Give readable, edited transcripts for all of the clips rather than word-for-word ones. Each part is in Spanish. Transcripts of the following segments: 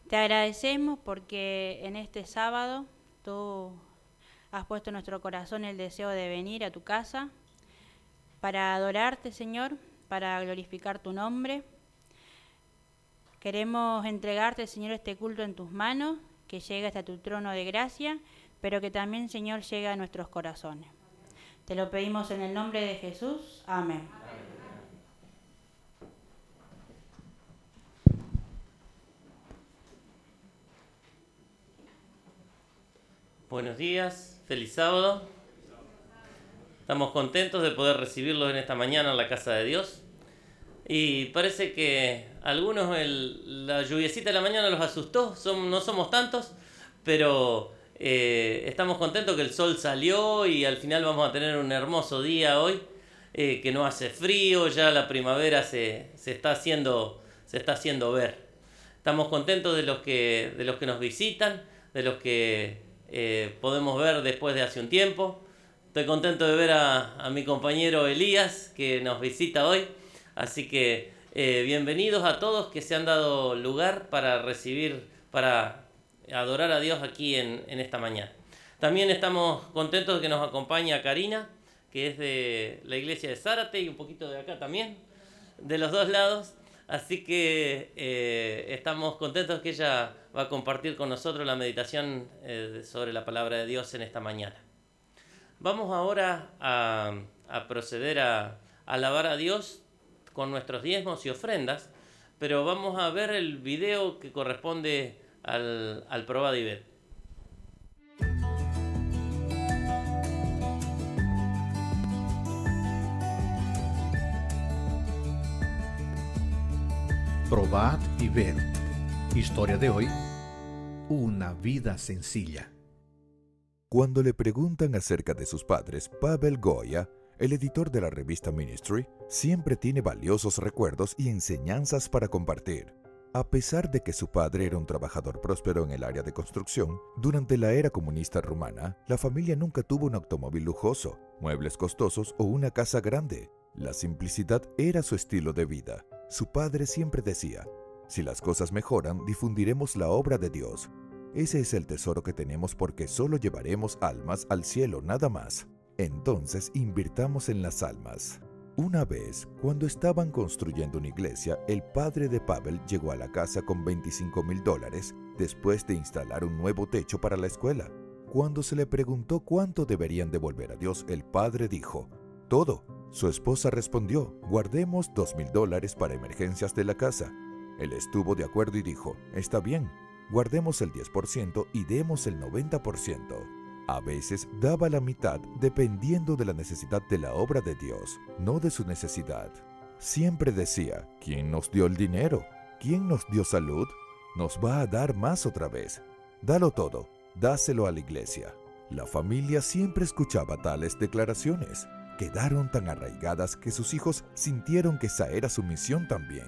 Te agradecemos porque en este sábado tú has puesto en nuestro corazón el deseo de venir a tu casa para adorarte, Señor, para glorificar tu nombre. Queremos entregarte, Señor, este culto en tus manos, que llegue hasta tu trono de gracia, pero que también, Señor, llegue a nuestros corazones. Te lo pedimos en el nombre de Jesús. Amén. Buenos días, feliz sábado. Estamos contentos de poder recibirlos en esta mañana en la casa de Dios. Y parece que a algunos la lluviecita de la mañana los asustó, no somos tantos, pero estamos contentos que el sol salió y al final vamos a tener un hermoso día hoy, que no hace frío, ya la primavera se está haciendo ver. Estamos contentos de los que nos visitan, de los que podemos ver después de hace un tiempo. Estoy contento de ver a mi compañero Elías, que nos visita hoy. Así que bienvenidos a todos que se han dado lugar para recibir, para adorar a Dios aquí en esta mañana. También estamos contentos de que nos acompaña Karina, que es de la iglesia de Zárate y un poquito de acá también, de los dos lados. Así que estamos contentos que ella va a compartir con nosotros la meditación sobre la palabra de Dios en esta mañana. Vamos ahora a proceder a alabar a Dios con nuestros diezmos y ofrendas, pero vamos a ver el video que corresponde al Probad y Ved. Probad y ved. Historia de hoy: una vida sencilla. Cuando le preguntan acerca de sus padres, Pavel Goya, el editor de la revista Ministry, siempre tiene valiosos recuerdos y enseñanzas para compartir. A pesar de que su padre era un trabajador próspero en el área de construcción, durante la era comunista rumana, la familia nunca tuvo un automóvil lujoso, muebles costosos o una casa grande. La simplicidad era su estilo de vida. Su padre siempre decía: si las cosas mejoran, difundiremos la obra de Dios. Ese es el tesoro que tenemos porque solo llevaremos almas al cielo, nada más. Entonces invirtamos en las almas. Una vez, cuando estaban construyendo una iglesia, el padre de Pavel llegó a la casa con $25,000 después de instalar un nuevo techo para la escuela. Cuando se le preguntó cuánto deberían devolver a Dios, el padre dijo: todo. Su esposa respondió: guardemos $2,000 para emergencias de la casa. Él estuvo de acuerdo y dijo: está bien, guardemos el 10% y demos el 90%. A veces daba la mitad dependiendo de la necesidad de la obra de Dios, no de su necesidad. Siempre decía: ¿quién nos dio el dinero? ¿Quién nos dio salud? Nos va a dar más otra vez. Dalo todo, dáselo a la iglesia. La familia siempre escuchaba tales declaraciones. Quedaron tan arraigadas que sus hijos sintieron que esa era su misión también.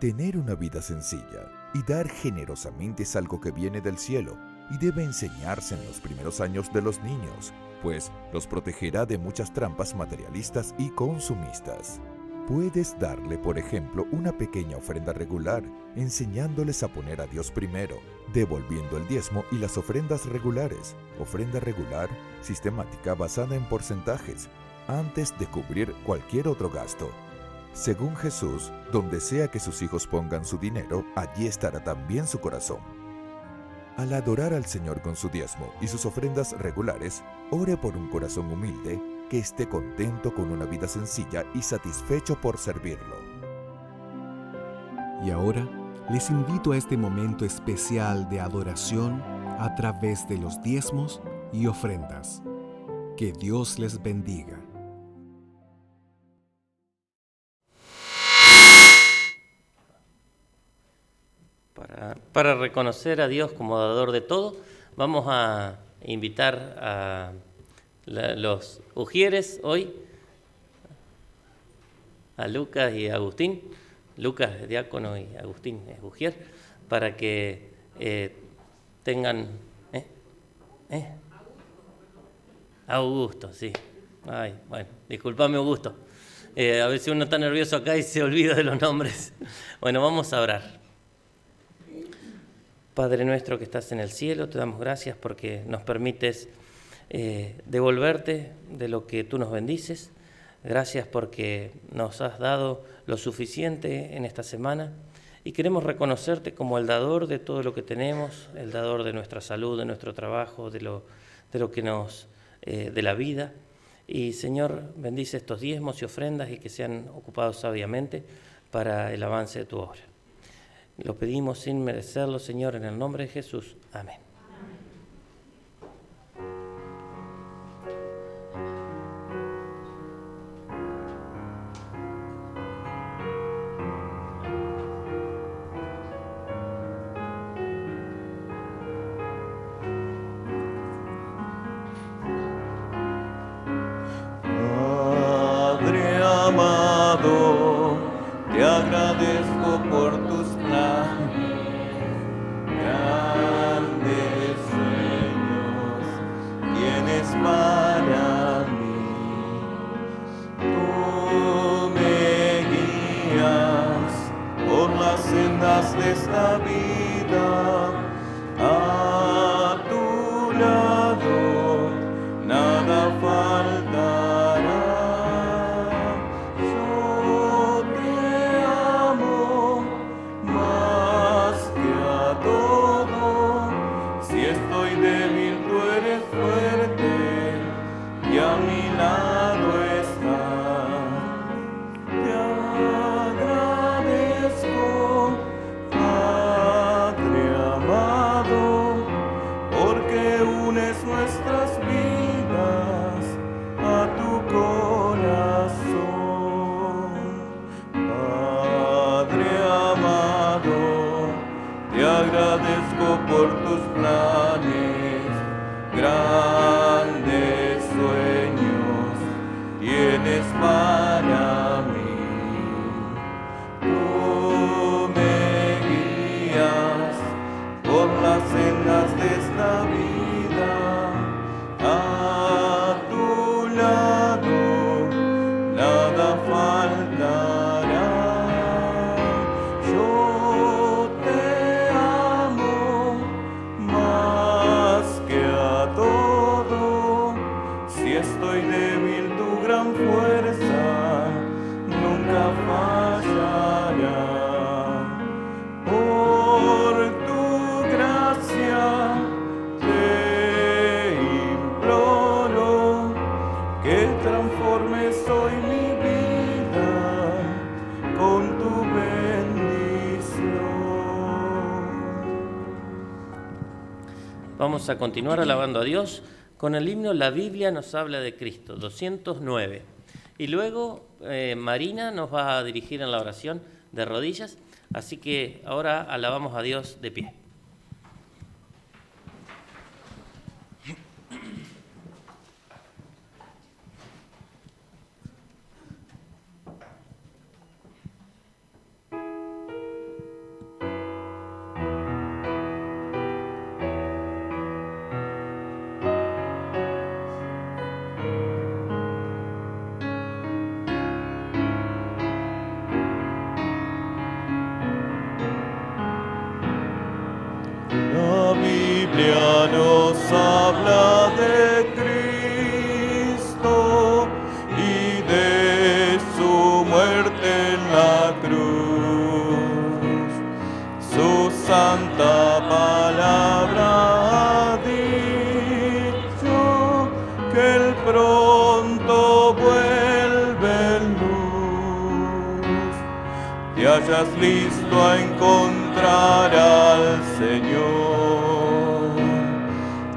Tener una vida sencilla y dar generosamente es algo que viene del cielo y debe enseñarse en los primeros años de los niños, pues los protegerá de muchas trampas materialistas y consumistas. Puedes darle, por ejemplo, una pequeña ofrenda regular, enseñándoles a poner a Dios primero, devolviendo el diezmo y las ofrendas regulares. Ofrenda regular, sistemática basada en porcentajes, antes de cubrir cualquier otro gasto. Según Jesús, donde sea que sus hijos pongan su dinero, allí estará también su corazón. Al adorar al Señor con su diezmo y sus ofrendas regulares, ore por un corazón humilde que esté contento con una vida sencilla y satisfecho por servirlo. Y ahora les invito a este momento especial de adoración a través de los diezmos y ofrendas. Que Dios les bendiga. Para reconocer a Dios como dador de todo, vamos a invitar a los ujieres hoy, a Lucas y Agustín. Lucas es diácono y Agustín es ujier, para que tengan... Augusto, sí. Ay, bueno, discúlpame, Augusto. A veces uno está nervioso acá y se olvida de los nombres. Bueno, vamos a orar. Padre nuestro que estás en el cielo, te damos gracias porque nos permites devolverte de lo que tú nos bendices. Gracias porque nos has dado lo suficiente en esta semana y queremos reconocerte como el dador de todo lo que tenemos, el dador de nuestra salud, de nuestro trabajo, de lo que de la vida. Y Señor, bendice estos diezmos y ofrendas y que sean ocupados sabiamente para el avance de tu obra. Lo pedimos sin merecerlo, Señor, en el nombre de Jesús. Amén. Padre amado, te agradezco por tus planes, grandes sueños tienes para mí. Tú me guías por las sendas de esta vida, a tu lado nada faltará. Yo te amo más que a todo. Si estoy débil, tú eres fuerte y a mi lado estás. Te agradezco, Padre amado, porque unes nuestras vidas a tu corazón. Padre amado, te agradezco por tus planes, grandes sueños tienes para mí. Tú me guías por las sendas de esta vida, a tu lado nada faltará. Yo te amo más que a todo. Si estoy débil, tu gran fuerza nunca fallará. Por tu gracia te imploro que transformes hoy mi vida con tu bendición. Vamos a continuar alabando a Dios con el himno La Biblia nos habla de Cristo, 209. Y luego Marina nos va a dirigir en la oración de rodillas, así que ahora alabamos a Dios de pie. La Biblia nos habla de Cristo y de su muerte en la cruz. Su santa palabra ha dicho que Él pronto vuelve luz. Te hallas listo a encontrar al Señor.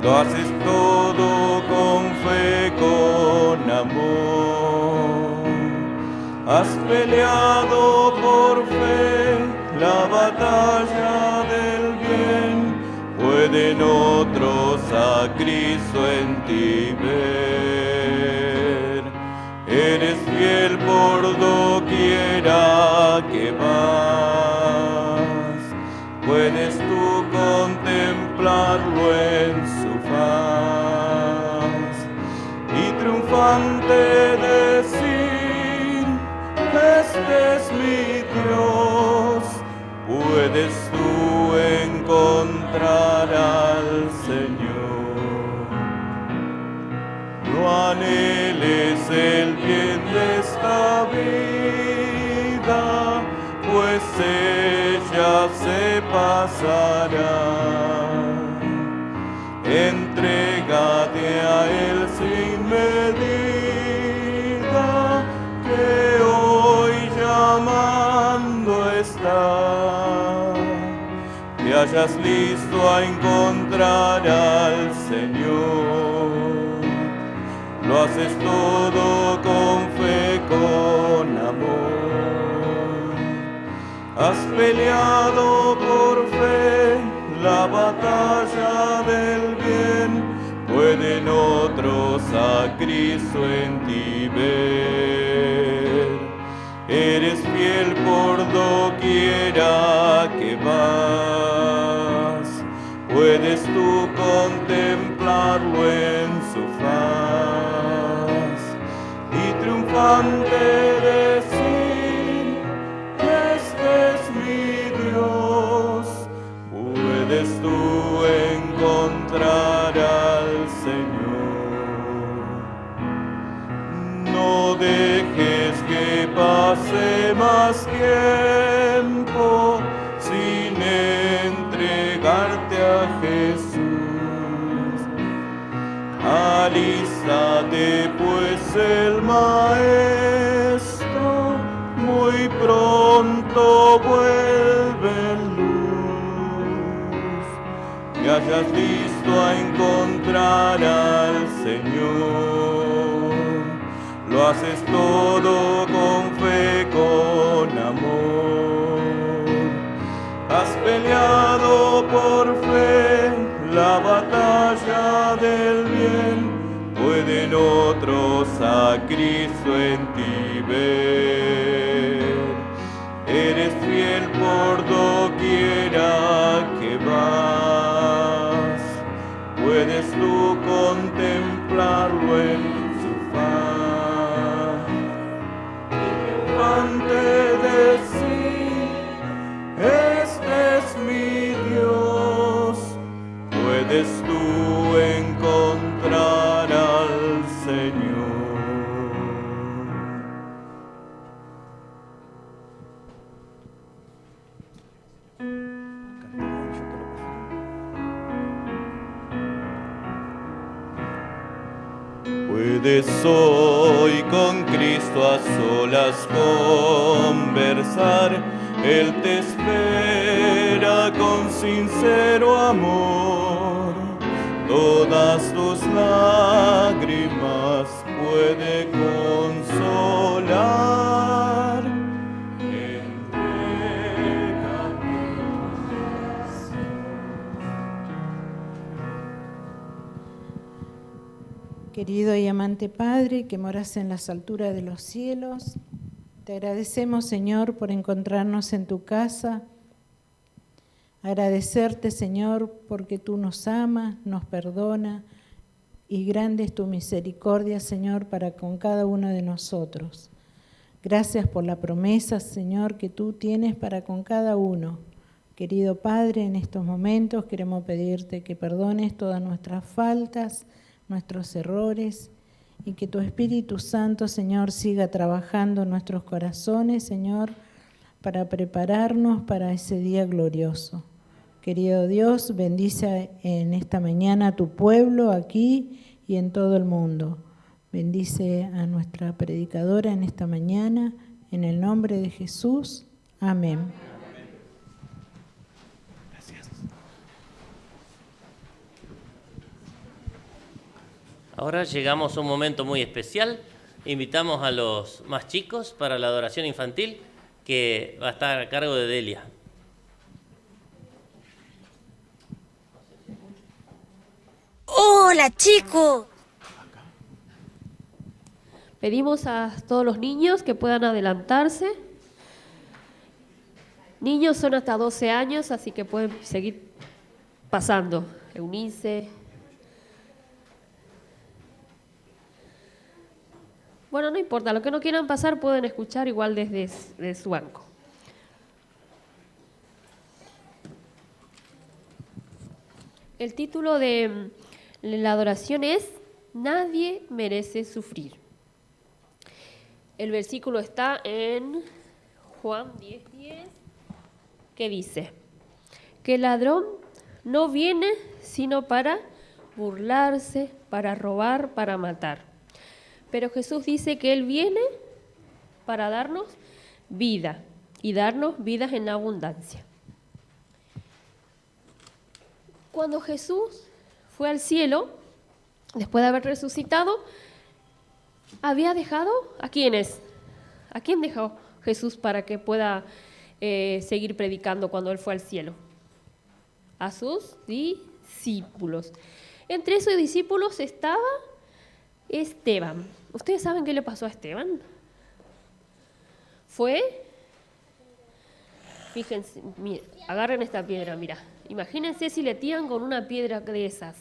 Lo haces todo con fe, con amor. Has peleado por fe la batalla del bien. Pueden otros a Cristo en ti ver. Eres fiel por doquiera que vas. Puedes tú contemplarlo en su faz y triunfante decir: este es mi Dios. Puedes tú encontrar abrazará. Entrégate a Él sin medida, que hoy llamando está. Te hallas listo a encontrar al Señor. Lo haces todo con fe, con amor. Has peleado por fe la batalla del bien. Pueden otros a Cristo en ti ver. Eres fiel por doquiera que vas. Puedes tú contemplarlo en su faz y triunfante decir: este es mi Dios. Puedes tú encontrar al Señor. No dejes que pase más tiempo sin entregarte a Jesús. Alístate, pues el Maestro muy pronto vuelve en luz. Te hayas listo a encontrar al Señor. Lo haces todo con fe, con amor. Has peleado por fe la batalla del bien. Pueden otros a Cristo en ti ver. Eres fiel por doquiera que vas. Puedes tú contemplarlo en su faz. Triunfante decir: este es mi Dios. Puedes tú encontrar al Señor. Puedes hoy con Cristo a solas conversar. Él te espera con sincero amor. Todas tus lágrimas puede consolar. Entrégate. Querido y amante Padre, que moras en las alturas de los cielos, te agradecemos, Señor, por encontrarnos en tu casa. Agradecerte, Señor, porque tú nos amas, nos perdona, y grande es tu misericordia, Señor, para con cada uno de nosotros. Gracias por la promesa, Señor, que tú tienes para con cada uno. Querido Padre, en estos momentos queremos pedirte que perdones todas nuestras faltas, nuestros errores, y que tu Espíritu Santo, Señor, siga trabajando en nuestros corazones, Señor, para prepararnos para ese día glorioso. Querido Dios, bendice en esta mañana a tu pueblo aquí y en todo el mundo. Bendice a nuestra predicadora en esta mañana, en el nombre de Jesús. Amén. Ahora llegamos a un momento muy especial. Invitamos a los más chicos para la adoración infantil, que va a estar a cargo de Delia. ¡Hola, chicos! Pedimos a todos los niños que puedan adelantarse. Niños son hasta 12 años, así que pueden seguir pasando. Eunice. Bueno, no importa, lo que no quieran pasar pueden escuchar igual desde su banco. El título de la adoración es Nadie merece sufrir. El versículo está en Juan 10:10, que dice: que el ladrón no viene sino para burlarse, para robar, para matar. Pero Jesús dice que Él viene para darnos vida y darnos vidas en abundancia. Cuando Jesús fue al cielo, después de haber resucitado, había dejado ¿a quiénes? ¿A quién dejó Jesús para que pueda seguir predicando cuando Él fue al cielo? A sus discípulos. Entre esos discípulos estaba Esteban. ¿Ustedes saben qué le pasó a Esteban? Fíjense, miren, agarren esta piedra, mira. Imagínense si le tiran con una piedra de esas.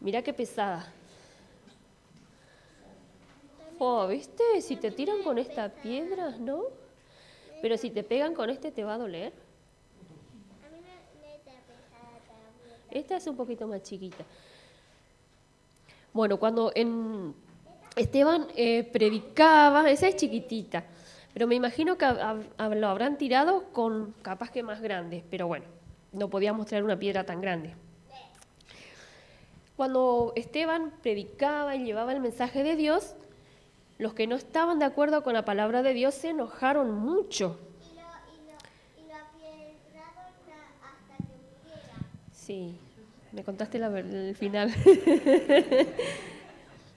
Mira qué pesada. Oh, ¿viste? Si te tiran con esta piedra, ¿no? Pero si te pegan con este, ¿te va a doler? Esta es un poquito más chiquita. Bueno, cuando Esteban predicaba, esa es chiquitita, pero me imagino que lo habrán tirado con capaz que más grandes, pero bueno, no podíamos traer una piedra tan grande. Cuando Esteban predicaba y llevaba el mensaje de Dios, los que no estaban de acuerdo con la palabra de Dios se enojaron mucho. Y lo apiedraron hasta que muriera. Sí, me contaste el final.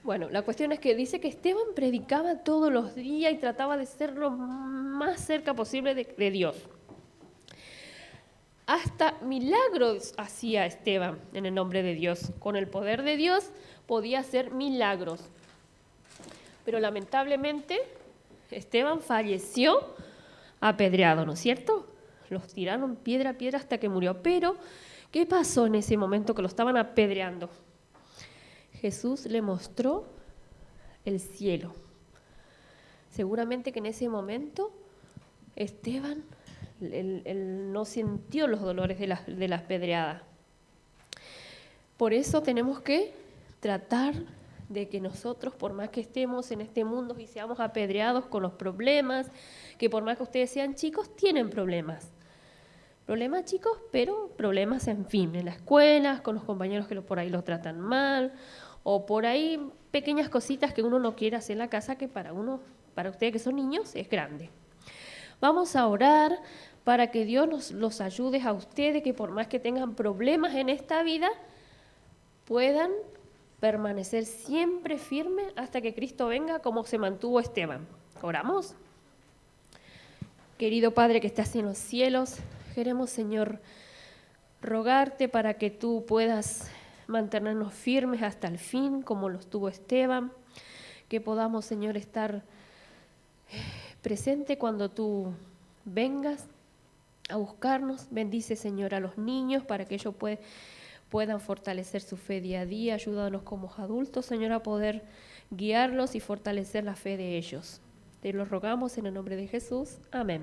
Bueno, la cuestión es que dice que Esteban predicaba todos los días y trataba de ser lo más cerca posible de Dios. Hasta milagros hacía Esteban en el nombre de Dios. Con el poder de Dios podía hacer milagros. Pero lamentablemente Esteban falleció apedreado, ¿no es cierto? Los tiraron piedra a piedra hasta que murió. Pero, ¿qué pasó en ese momento que lo estaban apedreando? Jesús le mostró el cielo. Seguramente que en ese momento Esteban él no sintió los dolores de las pedreadas. Por eso tenemos que tratar de que nosotros, por más que estemos en este mundo y seamos apedreados con los problemas, que por más que ustedes sean chicos, tienen problemas. Problemas chicos, pero problemas, en fin, en la escuela, con los compañeros que por ahí los tratan mal, o por ahí pequeñas cositas que uno no quiere hacer en la casa, que para ustedes que son niños, es grande. Vamos a orar para que Dios los ayude a ustedes, que por más que tengan problemas en esta vida, puedan permanecer siempre firmes hasta que Cristo venga, como se mantuvo Esteban. ¿Oramos? Querido Padre que estás en los cielos, queremos, Señor, rogarte para que tú puedas mantenernos firmes hasta el fin, como lo estuvo Esteban, que podamos, Señor, estar presente cuando tú vengas a buscarnos. Bendice, Señor, a los niños para que ellos puedan fortalecer su fe día a día. Ayúdanos como adultos, Señor, a poder guiarlos y fortalecer la fe de ellos. Te lo rogamos en el nombre de Jesús. Amén.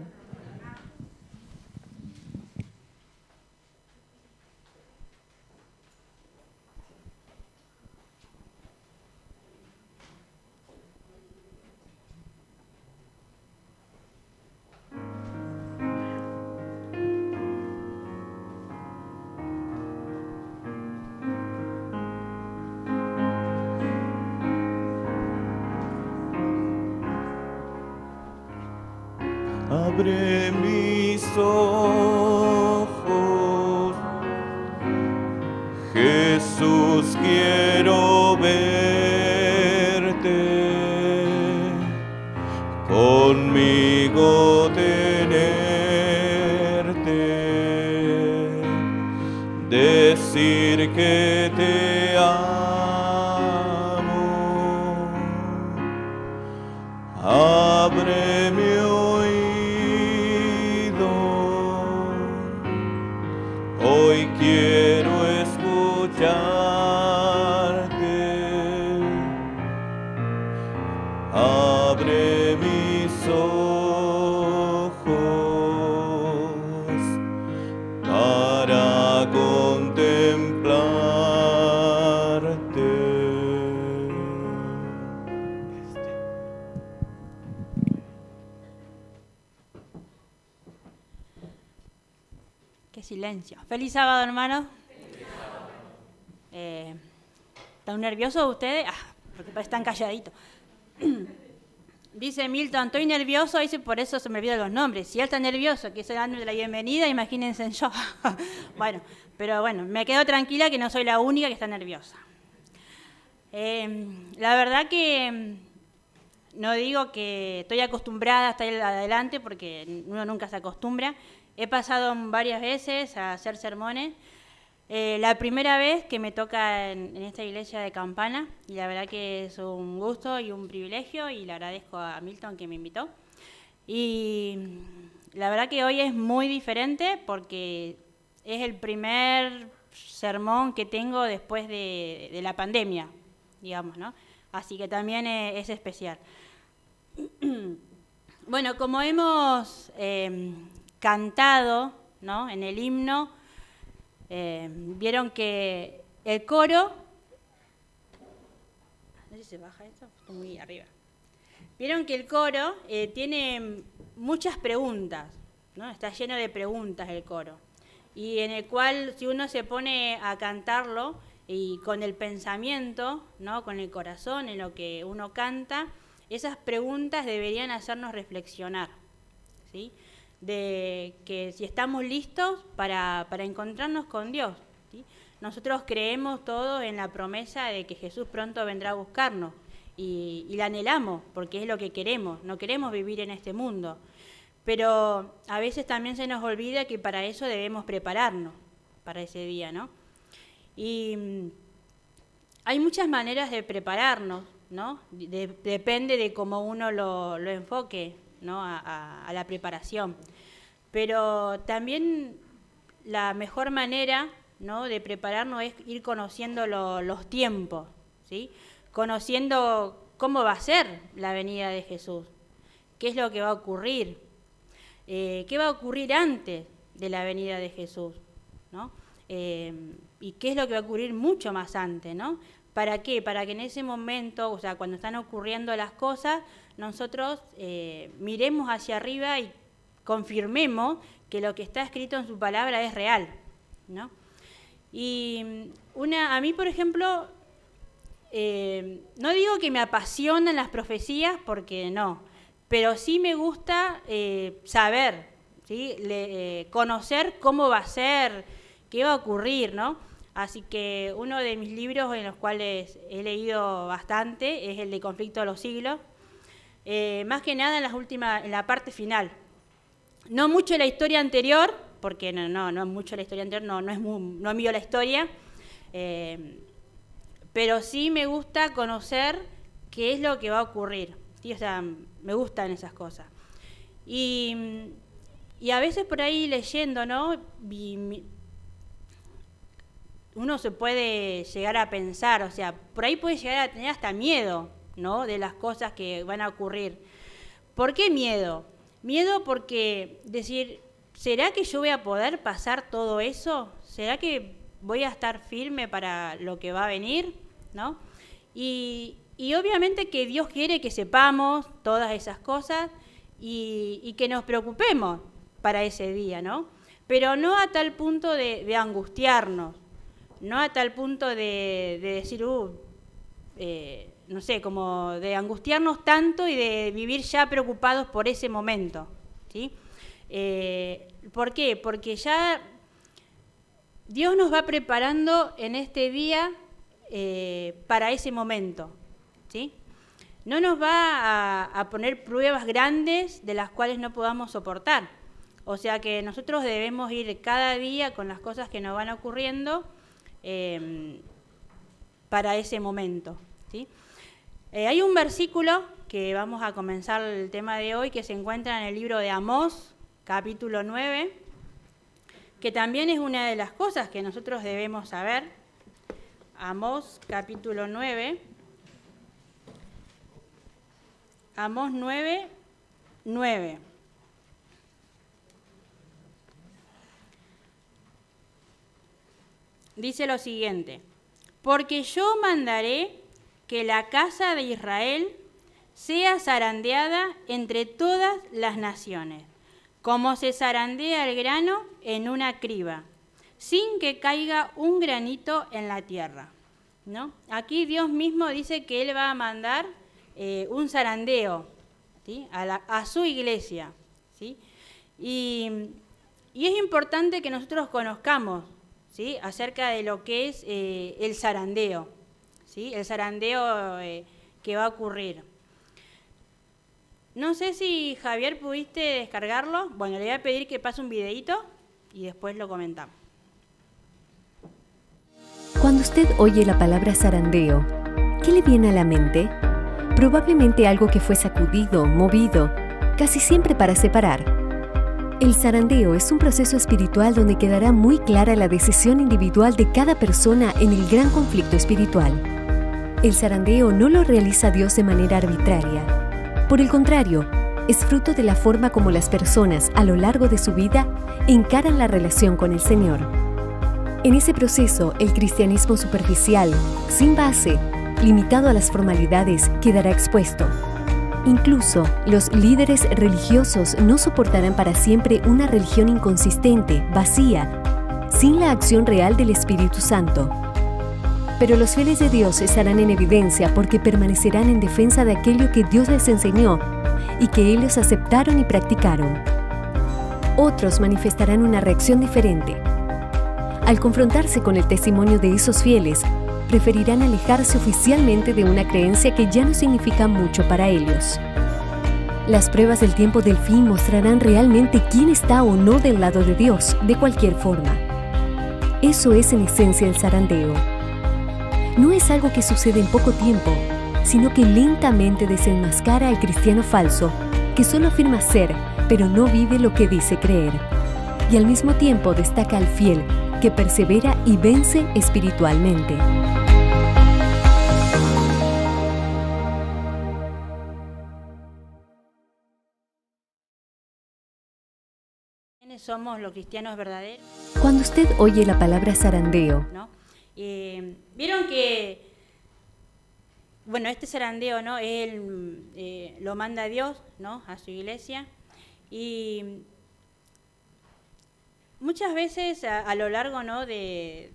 Abre mis ojos, Jesús, quiero verte, conmigo tenerte, decir que te amo. Abre mi hoy quiero escucharte. Abre mis ojos para contemplarte. silencio. Feliz sábado, hermanos. ¿Están nerviosos ustedes? Porque están calladitos. Dice Milton, estoy nervioso, dice, por eso se me olvidan los nombres. Si él está nervioso, que es el año de la bienvenida, imagínense yo. Pero bueno, me quedo tranquila que no soy la única que está nerviosa. La verdad que no digo que estoy acostumbrada a estar adelante, porque uno nunca se acostumbra. He pasado varias veces a hacer sermones. La primera vez que me toca en esta iglesia de Campana, y la verdad que es un gusto y un privilegio, y le agradezco a Milton que me invitó. Y la verdad que hoy es muy diferente porque es el primer sermón que tengo después de la pandemia, digamos, ¿no? Así que también es especial. Bueno, como hemos cantado, ¿no?, en el himno, vieron que el coro, no sé si se baja esto, estoy muy arriba. Vieron que el coro tiene muchas preguntas, ¿no? Está lleno de preguntas el coro, y en el cual si uno se pone a cantarlo y con el pensamiento, ¿no?, con el corazón en lo que uno canta, esas preguntas deberían hacernos reflexionar, ¿sí?, de que si estamos listos para encontrarnos con Dios, ¿sí? Nosotros creemos todos en la promesa de que Jesús pronto vendrá a buscarnos y la anhelamos porque es lo que queremos, no queremos vivir en este mundo, pero a veces también se nos olvida que para eso debemos prepararnos para ese día, ¿no? Y hay muchas maneras de prepararnos, ¿no? Depende de cómo uno lo enfoque, ¿no?, a la preparación. Pero también la mejor manera, ¿no?, de prepararnos es ir conociendo los tiempos, ¿sí? Conociendo cómo va a ser la venida de Jesús, qué es lo que va a ocurrir, qué va a ocurrir antes de la venida de Jesús, ¿no? Y qué es lo que va a ocurrir mucho más antes, ¿no? ¿Para qué? Para que en ese momento, o sea, cuando están ocurriendo las cosas, nosotros miremos hacia arriba y confirmemos que lo que está escrito en su palabra es real, ¿no? Y a mí, por ejemplo, no digo que me apasionan las profecías, porque no, pero sí me gusta saber, ¿sí?, conocer cómo va a ser, qué va a ocurrir, ¿no? Así que uno de mis libros en los cuales he leído bastante es el de Conflicto de los Siglos, más que nada en la parte final. No mucho la historia anterior, porque no mucho la historia anterior, no es mío la historia, pero sí me gusta conocer qué es lo que va a ocurrir, ¿sí? O sea, me gustan esas cosas. Y a veces por ahí leyendo, ¿no?, uno se puede llegar a pensar, o sea, por ahí puede llegar a tener hasta miedo, ¿no?, de las cosas que van a ocurrir. ¿Por qué miedo? Miedo porque decir, ¿será que yo voy a poder pasar todo eso? ¿Será que voy a estar firme para lo que va a venir? ¿No? Y obviamente que Dios quiere que sepamos todas esas cosas y que nos preocupemos para ese día, ¿no? Pero no a tal punto de angustiarnos, no a tal punto de decir, no sé, como de angustiarnos tanto y de vivir ya preocupados por ese momento, ¿sí? ¿Por qué? Porque ya Dios nos va preparando en este día para ese momento, ¿sí? No nos va a poner pruebas grandes de las cuales no podamos soportar. O sea que nosotros debemos ir cada día con las cosas que nos van ocurriendo para ese momento, ¿sí? Hay un versículo que vamos a comenzar el tema de hoy que se encuentra en el libro de Amós, capítulo 9, que también es una de las cosas que nosotros debemos saber. Amós, capítulo 9. Amós 9, 9. Dice lo siguiente: porque yo mandaré que la casa de Israel sea zarandeada entre todas las naciones, como se zarandea el grano en una criba, sin que caiga un granito en la tierra, ¿no? Aquí Dios mismo dice que Él va a mandar un zarandeo, ¿sí? a su iglesia, ¿sí? Y es importante que nosotros conozcamos, ¿sí? acerca de lo que es el zarandeo, ¿sí? El zarandeo que va a ocurrir. No sé si, Javier, pudiste descargarlo. Bueno, le voy a pedir que pase un videíto y después lo comentamos. Cuando usted oye la palabra zarandeo, ¿qué le viene a la mente? Probablemente algo que fue sacudido, movido, casi siempre para separar. El zarandeo es un proceso espiritual donde quedará muy clara la decisión individual de cada persona en el gran conflicto espiritual. El zarandeo no lo realiza Dios de manera arbitraria. Por el contrario, es fruto de la forma como las personas a lo largo de su vida encaran la relación con el Señor. En ese proceso, el cristianismo superficial, sin base, limitado a las formalidades, quedará expuesto. Incluso, los líderes religiosos no soportarán para siempre una religión inconsistente, vacía, sin la acción real del Espíritu Santo. Pero los fieles de Dios estarán en evidencia porque permanecerán en defensa de aquello que Dios les enseñó y que ellos aceptaron y practicaron. Otros manifestarán una reacción diferente. Al confrontarse con el testimonio de esos fieles, preferirán alejarse oficialmente de una creencia que ya no significa mucho para ellos. Las pruebas del tiempo del fin mostrarán realmente quién está o no del lado de Dios, de cualquier forma. Eso es en esencia el zarandeo. No es algo que sucede en poco tiempo, sino que lentamente desenmascara al cristiano falso, que solo afirma ser, pero no vive lo que dice creer. Y al mismo tiempo destaca al fiel, que persevera y vence espiritualmente. ¿Quiénes somos los cristianos verdaderos? Cuando usted oye la palabra zarandeo, ¿no? Vieron que, bueno, este zarandeo, ¿no? Él lo manda Dios, ¿no? A su iglesia. Y muchas veces a lo largo, ¿no? de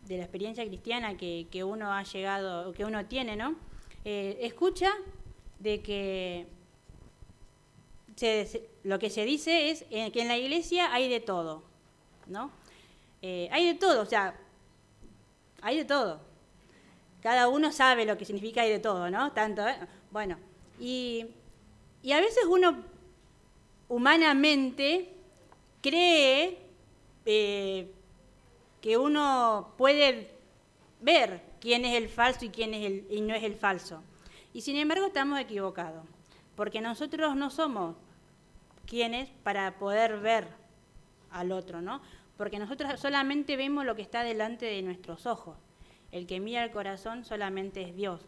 la experiencia cristiana que uno ha llegado, que uno tiene, ¿no? Escucha de que lo que se dice es que en la iglesia hay de todo, ¿no? Hay de todo, o sea, hay de todo. Cada uno sabe lo que significa hay de todo, ¿no? Tanto, bueno, y a veces uno humanamente cree que uno puede ver quién es el falso y quién es y no es el falso. Y sin embargo estamos equivocados, porque nosotros no somos quienes para poder ver al otro, ¿no? Porque nosotros solamente vemos lo que está delante de nuestros ojos. El que mira el corazón solamente es Dios.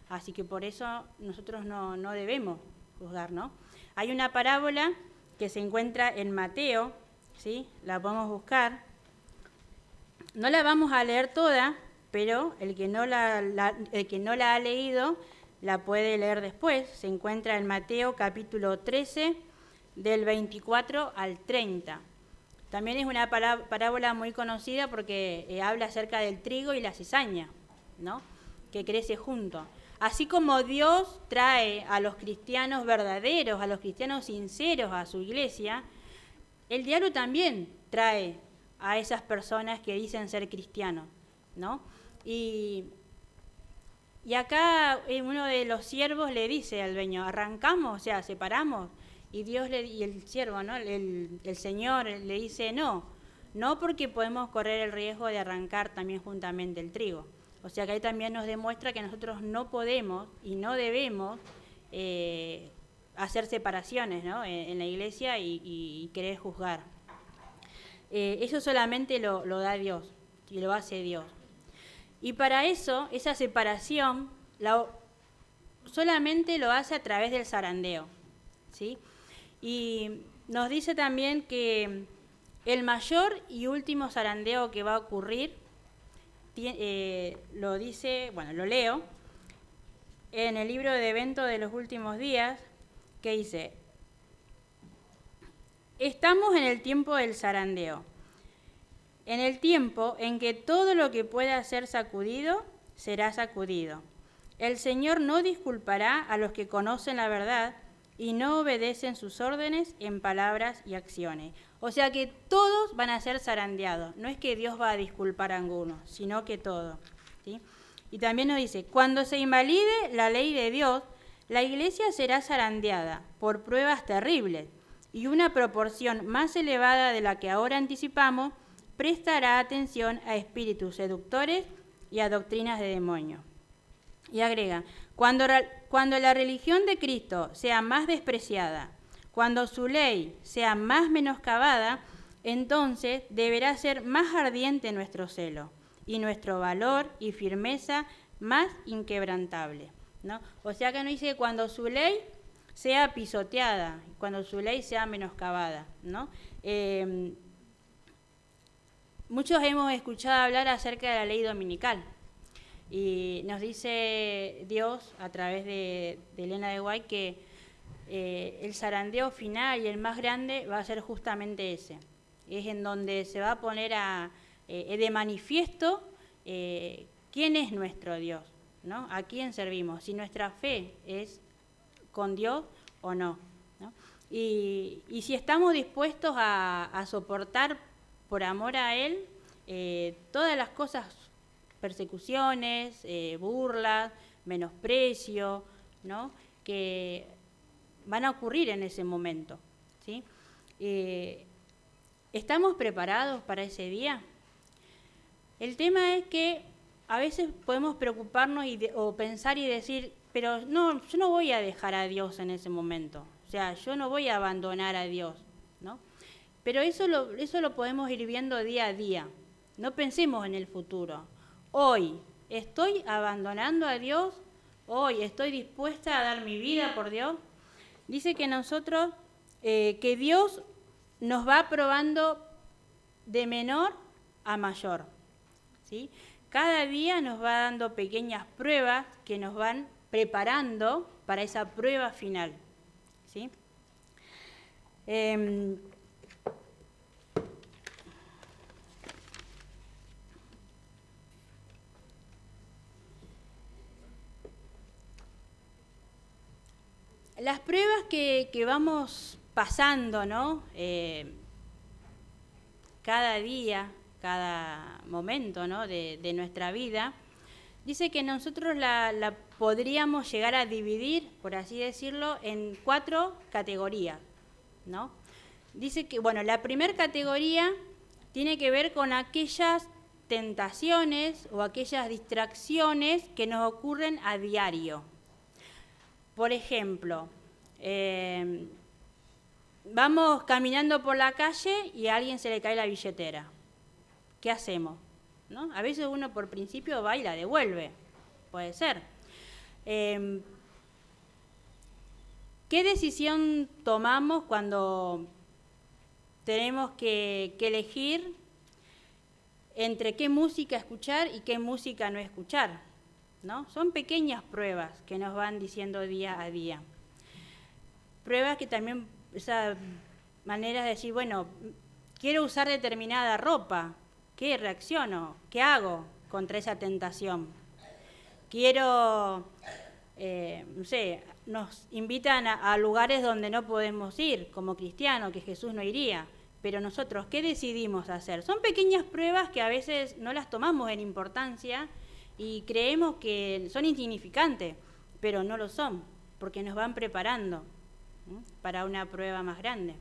Así que por eso nosotros no debemos juzgar, ¿no? Hay una parábola que se encuentra en Mateo, ¿sí? La podemos buscar. No la vamos a leer toda, pero el que no la ha leído la puede leer después. Se encuentra en Mateo capítulo 13, del 24 al 30. También es una parábola muy conocida porque habla acerca del trigo y la cizaña, ¿no? Que crece junto. Así como Dios trae a los cristianos verdaderos, a los cristianos sinceros a su iglesia, el diablo también trae a esas personas que dicen ser cristianos, ¿no? Y acá uno de los siervos le dice al dueño, arrancamos, o sea, separamos. Y Dios y el siervo, ¿no? El Señor le dice no porque podemos correr el riesgo de arrancar también juntamente el trigo. O sea que ahí también nos demuestra que nosotros no podemos y no debemos hacer separaciones, ¿no? en la iglesia y querer juzgar. Eso solamente lo da Dios y lo hace Dios. Y para eso, esa separación solamente lo hace a través del zarandeo, ¿sí? Y nos dice también que el mayor y último zarandeo que va a ocurrir, lo dice, bueno, lo leo, en el libro de Eventos de los Últimos Días, que dice, estamos en el tiempo del zarandeo. en el tiempo en que todo lo que pueda ser sacudido, será sacudido. El Señor no disculpará a los que conocen la verdad y no obedecen sus órdenes en palabras y acciones. O sea que todos van a ser zarandeados. No es que Dios va a disculpar a algunos, sino que todos, ¿sí? Y también nos dice, cuando se invalide la ley de Dios, la iglesia será zarandeada por pruebas terribles y una proporción más elevada de la que ahora anticipamos prestará atención a espíritus seductores y a doctrinas de demonios. Y agrega, cuando la religión de Cristo sea más despreciada, cuando su ley sea más menoscabada, entonces deberá ser más ardiente nuestro celo y nuestro valor y firmeza más inquebrantable, ¿no? O sea que nos dice que cuando su ley sea pisoteada, cuando su ley sea menoscabada, ¿no? Muchos hemos escuchado hablar acerca de la ley dominical y nos dice Dios a través de Elena de White que el zarandeo final y el más grande va a ser justamente ese. Es en donde se va a poner de manifiesto quién es nuestro Dios, ¿no? A quién servimos, si nuestra fe es con Dios o no, ¿no? Y si estamos dispuestos a soportar por amor a Él todas las cosas, persecuciones, burlas, menosprecio, ¿no? Que van a ocurrir en ese momento, ¿sí? ¿Estamos preparados para ese día? El tema es que a veces podemos preocuparnos o pensar y decir, pero no, yo no voy a dejar a Dios en ese momento, o sea, yo no voy a abandonar a Dios, ¿no? Pero eso lo podemos ir viendo día a día. No pensemos en el futuro. Hoy, ¿estoy abandonando a Dios? Hoy, ¿estoy dispuesta a dar mi vida por Dios? Dice que nosotros, que Dios nos va probando de menor a mayor, ¿sí? Cada día nos va dando pequeñas pruebas que nos van preparando para esa prueba final, ¿sí? Las pruebas que vamos pasando, ¿no? Cada día, cada momento, ¿no? de nuestra vida, dice que nosotros la podríamos llegar a dividir, por así decirlo, en 4 categorías, ¿no? Dice que, bueno, la primera categoría tiene que ver con aquellas tentaciones o aquellas distracciones que nos ocurren a diario. Por ejemplo, vamos caminando por la calle y a alguien se le cae la billetera. ¿Qué hacemos? ¿No? A veces uno por principio va y la devuelve. Puede ser. ¿Qué decisión tomamos cuando tenemos que elegir entre qué música escuchar y qué música no escuchar, ¿no? Son pequeñas pruebas que nos van diciendo día a día. Pruebas que también, esa manera de decir, bueno, quiero usar determinada ropa, ¿qué reacciono? ¿Qué hago contra esa tentación? Quiero, no sé, nos invitan a lugares donde no podemos ir, como cristianos, que Jesús no iría. Pero nosotros, ¿qué decidimos hacer? Son pequeñas pruebas que a veces no las tomamos en importancia y creemos que son insignificantes, pero no lo son, porque nos van preparando, ¿no? Para una prueba más grande.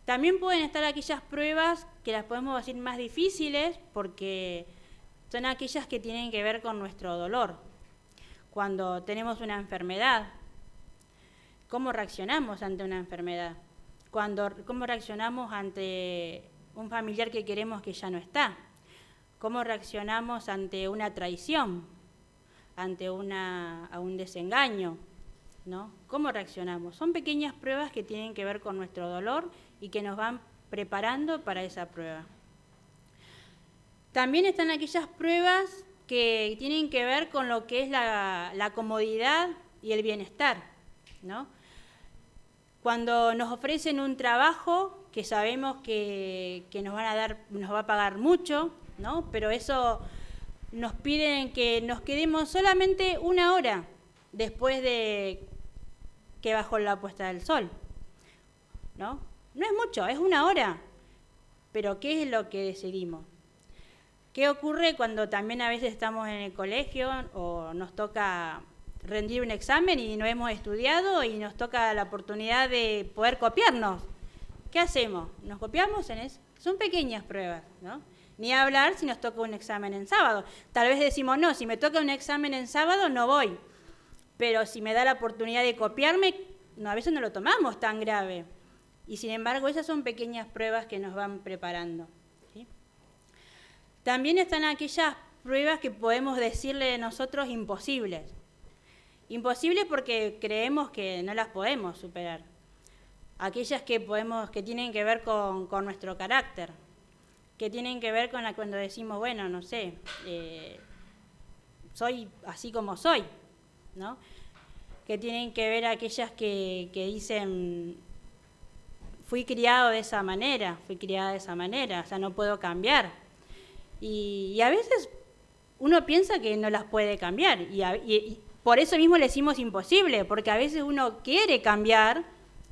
También pueden estar aquellas pruebas que las podemos decir más difíciles, porque son aquellas que tienen que ver con nuestro dolor. Cuando tenemos una enfermedad, ¿cómo reaccionamos ante una enfermedad? ¿Cómo reaccionamos ante un familiar que queremos que ya no está? ¿Cómo reaccionamos ante una traición? Ante a un desengaño, ¿no? ¿Cómo reaccionamos? Son pequeñas pruebas que tienen que ver con nuestro dolor y que nos van preparando para esa prueba. También están aquellas pruebas que tienen que ver con lo que es la comodidad y el bienestar, ¿no? Cuando nos ofrecen un trabajo que sabemos que nos va a pagar mucho, ¿no? Pero eso nos piden que nos quedemos solamente 1 hora después de que bajó la puesta del sol, ¿no? No es mucho, es 1 hora, pero ¿qué es lo que decidimos? ¿Qué ocurre cuando también a veces estamos en el colegio o nos toca rendir un examen y no hemos estudiado y nos toca la oportunidad de poder copiarnos? ¿Qué hacemos? ¿Nos copiamos en eso? Son pequeñas pruebas, ¿no? Ni hablar si nos toca un examen en sábado. Tal vez decimos, no, si me toca un examen en sábado no voy, pero si me da la oportunidad de copiarme, no, a veces no lo tomamos tan grave. Y sin embargo, esas son pequeñas pruebas que nos van preparando, ¿sí? También están aquellas pruebas que podemos decirle nosotros imposibles. Imposibles porque creemos que no las podemos superar. Aquellas que tienen que ver con nuestro carácter, que tienen que ver con cuando decimos, bueno, no sé, soy así como soy, ¿no? Que tienen que ver aquellas que dicen, fui criada de esa manera, o sea, no puedo cambiar. Y a veces uno piensa que no las puede cambiar, y por eso mismo le decimos imposible, porque a veces uno quiere cambiar,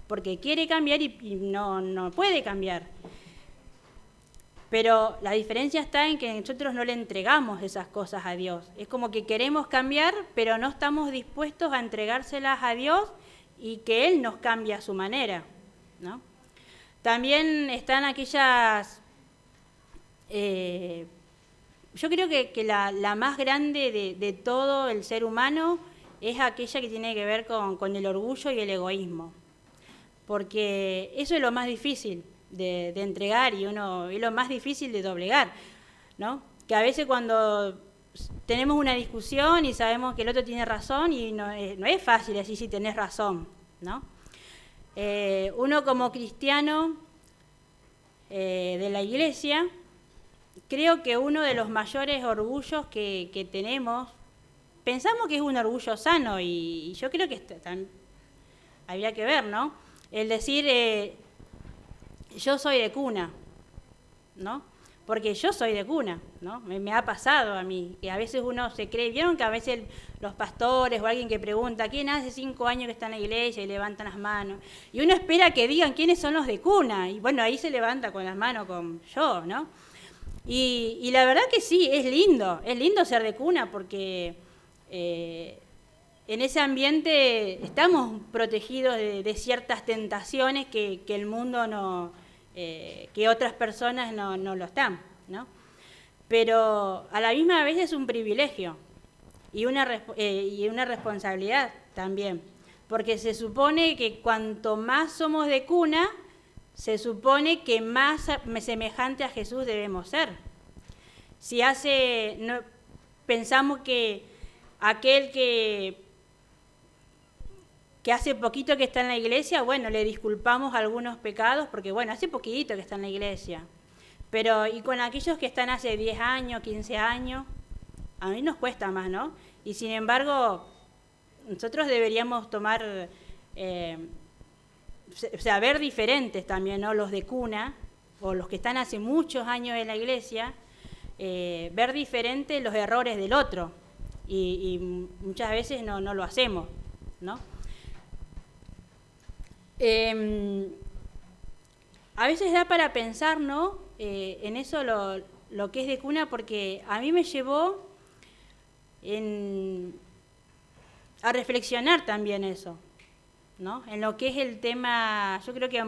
y no puede cambiar. Pero la diferencia está en que nosotros no le entregamos esas cosas a Dios. Es como que queremos cambiar, pero no estamos dispuestos a entregárselas a Dios y que Él nos cambie a su manera, ¿no? También están aquellas... yo creo que la más grande de todo el ser humano es aquella que tiene que ver con el orgullo y el egoísmo. Porque eso es lo más difícil de entregar y es lo más difícil de doblegar, ¿no? Que a veces cuando tenemos una discusión y sabemos que el otro tiene razón y no es fácil decir si tenés razón, ¿no? Uno como cristiano de la iglesia, creo que uno de los mayores orgullos que tenemos, pensamos que es un orgullo sano y yo creo que habría que ver, ¿no? El decir, yo soy de cuna, ¿no? Porque yo soy de cuna, ¿no? Me ha pasado a mí, que a veces uno se cree, vieron que a veces los pastores o alguien que pregunta, ¿quién hace 5 años que está en la iglesia? Y levantan las manos. Y uno espera que digan quiénes son los de cuna. Y bueno, ahí se levanta con las manos con yo, ¿no? Y la verdad que sí, es lindo ser de cuna porque... en ese ambiente estamos protegidos de ciertas tentaciones que el mundo que otras personas no lo están, ¿no? Pero a la misma vez es un privilegio y una responsabilidad también, porque se supone que cuanto más somos de cuna, se supone que más semejante a Jesús debemos ser. Si pensamos que aquel que hace poquito que está en la iglesia, bueno, le disculpamos algunos pecados, porque bueno, hace poquito que está en la iglesia. Pero, y con aquellos que están hace 10 años, 15 años, a mí nos cuesta más, ¿no? Y sin embargo, nosotros deberíamos tomar, ver diferentes también, ¿no? Los de cuna, o los que están hace muchos años en la iglesia, ver diferentes los errores del otro. Y muchas veces no lo hacemos, ¿no? A veces da para pensar, ¿no? En eso lo que es de cuna, porque a mí me llevó a reflexionar también eso, ¿no? En lo que es el tema, yo creo que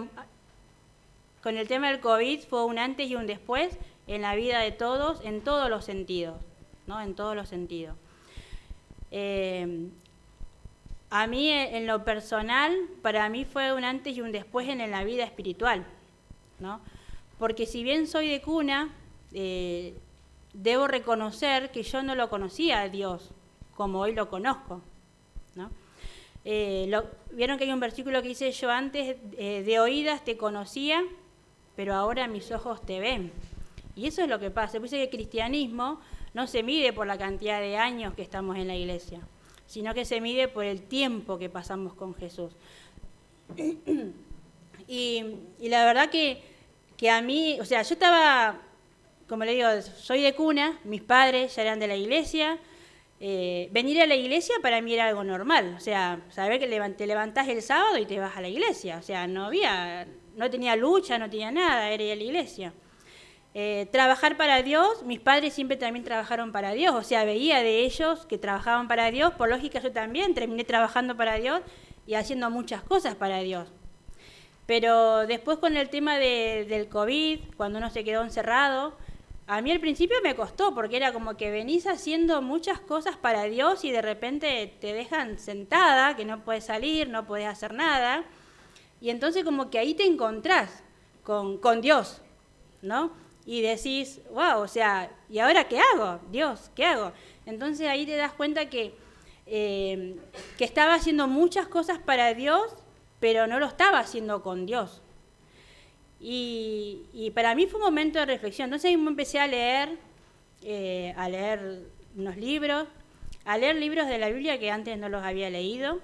con el tema del COVID fue un antes y un después en la vida de todos, en todos los sentidos, ¿no? En todos los sentidos. A mí, en lo personal, para mí fue un antes y un después en la vida espiritual, ¿no? Porque si bien soy de cuna, debo reconocer que yo no lo conocía a Dios como hoy lo conozco, ¿no? Vieron que hay un versículo que dice, yo antes de oídas te conocía, pero ahora mis ojos te ven. Y eso es lo que pasa. Pues que el cristianismo no se mide por la cantidad de años que estamos en la iglesia, sino que se mide por el tiempo que pasamos con Jesús. Y la verdad que a mí, o sea, yo estaba, como le digo, soy de cuna, mis padres ya eran de la iglesia. Venir a la iglesia para mí era algo normal, o sea, saber que te levantás el sábado y te vas a la iglesia, o sea, no tenía lucha, no tenía nada, era ir a la iglesia. Trabajar para Dios, mis padres siempre también trabajaron para Dios, o sea, veía de ellos que trabajaban para Dios, por lógica yo también terminé trabajando para Dios y haciendo muchas cosas para Dios. Pero después con el tema del COVID, cuando uno se quedó encerrado, a mí al principio me costó, porque era como que venís haciendo muchas cosas para Dios y de repente te dejan sentada, que no puedes salir, no puedes hacer nada, y entonces como que ahí te encontrás con Dios, ¿no? Y decís, wow, o sea, ¿y ahora qué hago? Dios, ¿qué hago? Entonces ahí te das cuenta que estaba haciendo muchas cosas para Dios, pero no lo estaba haciendo con Dios. Y para mí fue un momento de reflexión. Entonces me empecé a leer unos libros, a leer libros de la Biblia que antes no los había leído,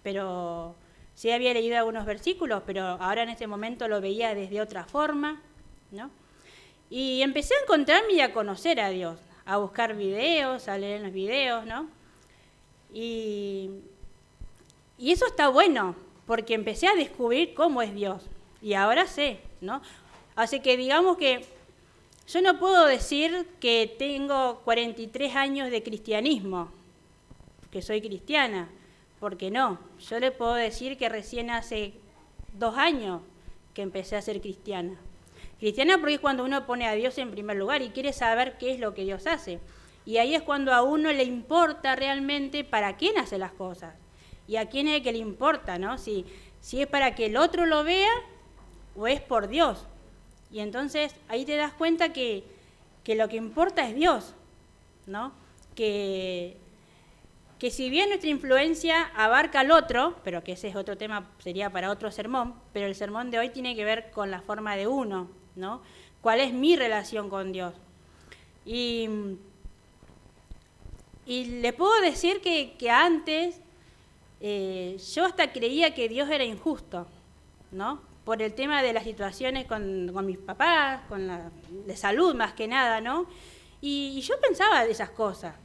pero sí había leído algunos versículos, pero ahora en este momento lo veía desde otra forma, ¿no? Y empecé a encontrarme y a conocer a Dios, a buscar videos, a leer los videos, ¿no? Y eso está bueno, porque empecé a descubrir cómo es Dios, y ahora sé, ¿no? Así que digamos que yo no puedo decir que tengo 43 años de cristianismo, que soy cristiana, porque no. Yo le puedo decir que recién hace 2 años que empecé a ser cristiana. Cristiana porque es cuando uno pone a Dios en primer lugar y quiere saber qué es lo que Dios hace. Y ahí es cuando a uno le importa realmente para quién hace las cosas. Y a quién es el que le importa, ¿no? Si es para que el otro lo vea o es por Dios. Y entonces ahí te das cuenta que lo que importa es Dios, ¿no? Que si bien nuestra influencia abarca al otro, pero que ese es otro tema, sería para otro sermón, pero el sermón de hoy tiene que ver con la forma de uno, ¿no? ¿Cuál es mi relación con Dios? Y le puedo decir que antes yo hasta creía que Dios era injusto, ¿no? Por el tema de las situaciones con mis papás, de salud más que nada, ¿no? Y yo pensaba de esas cosas,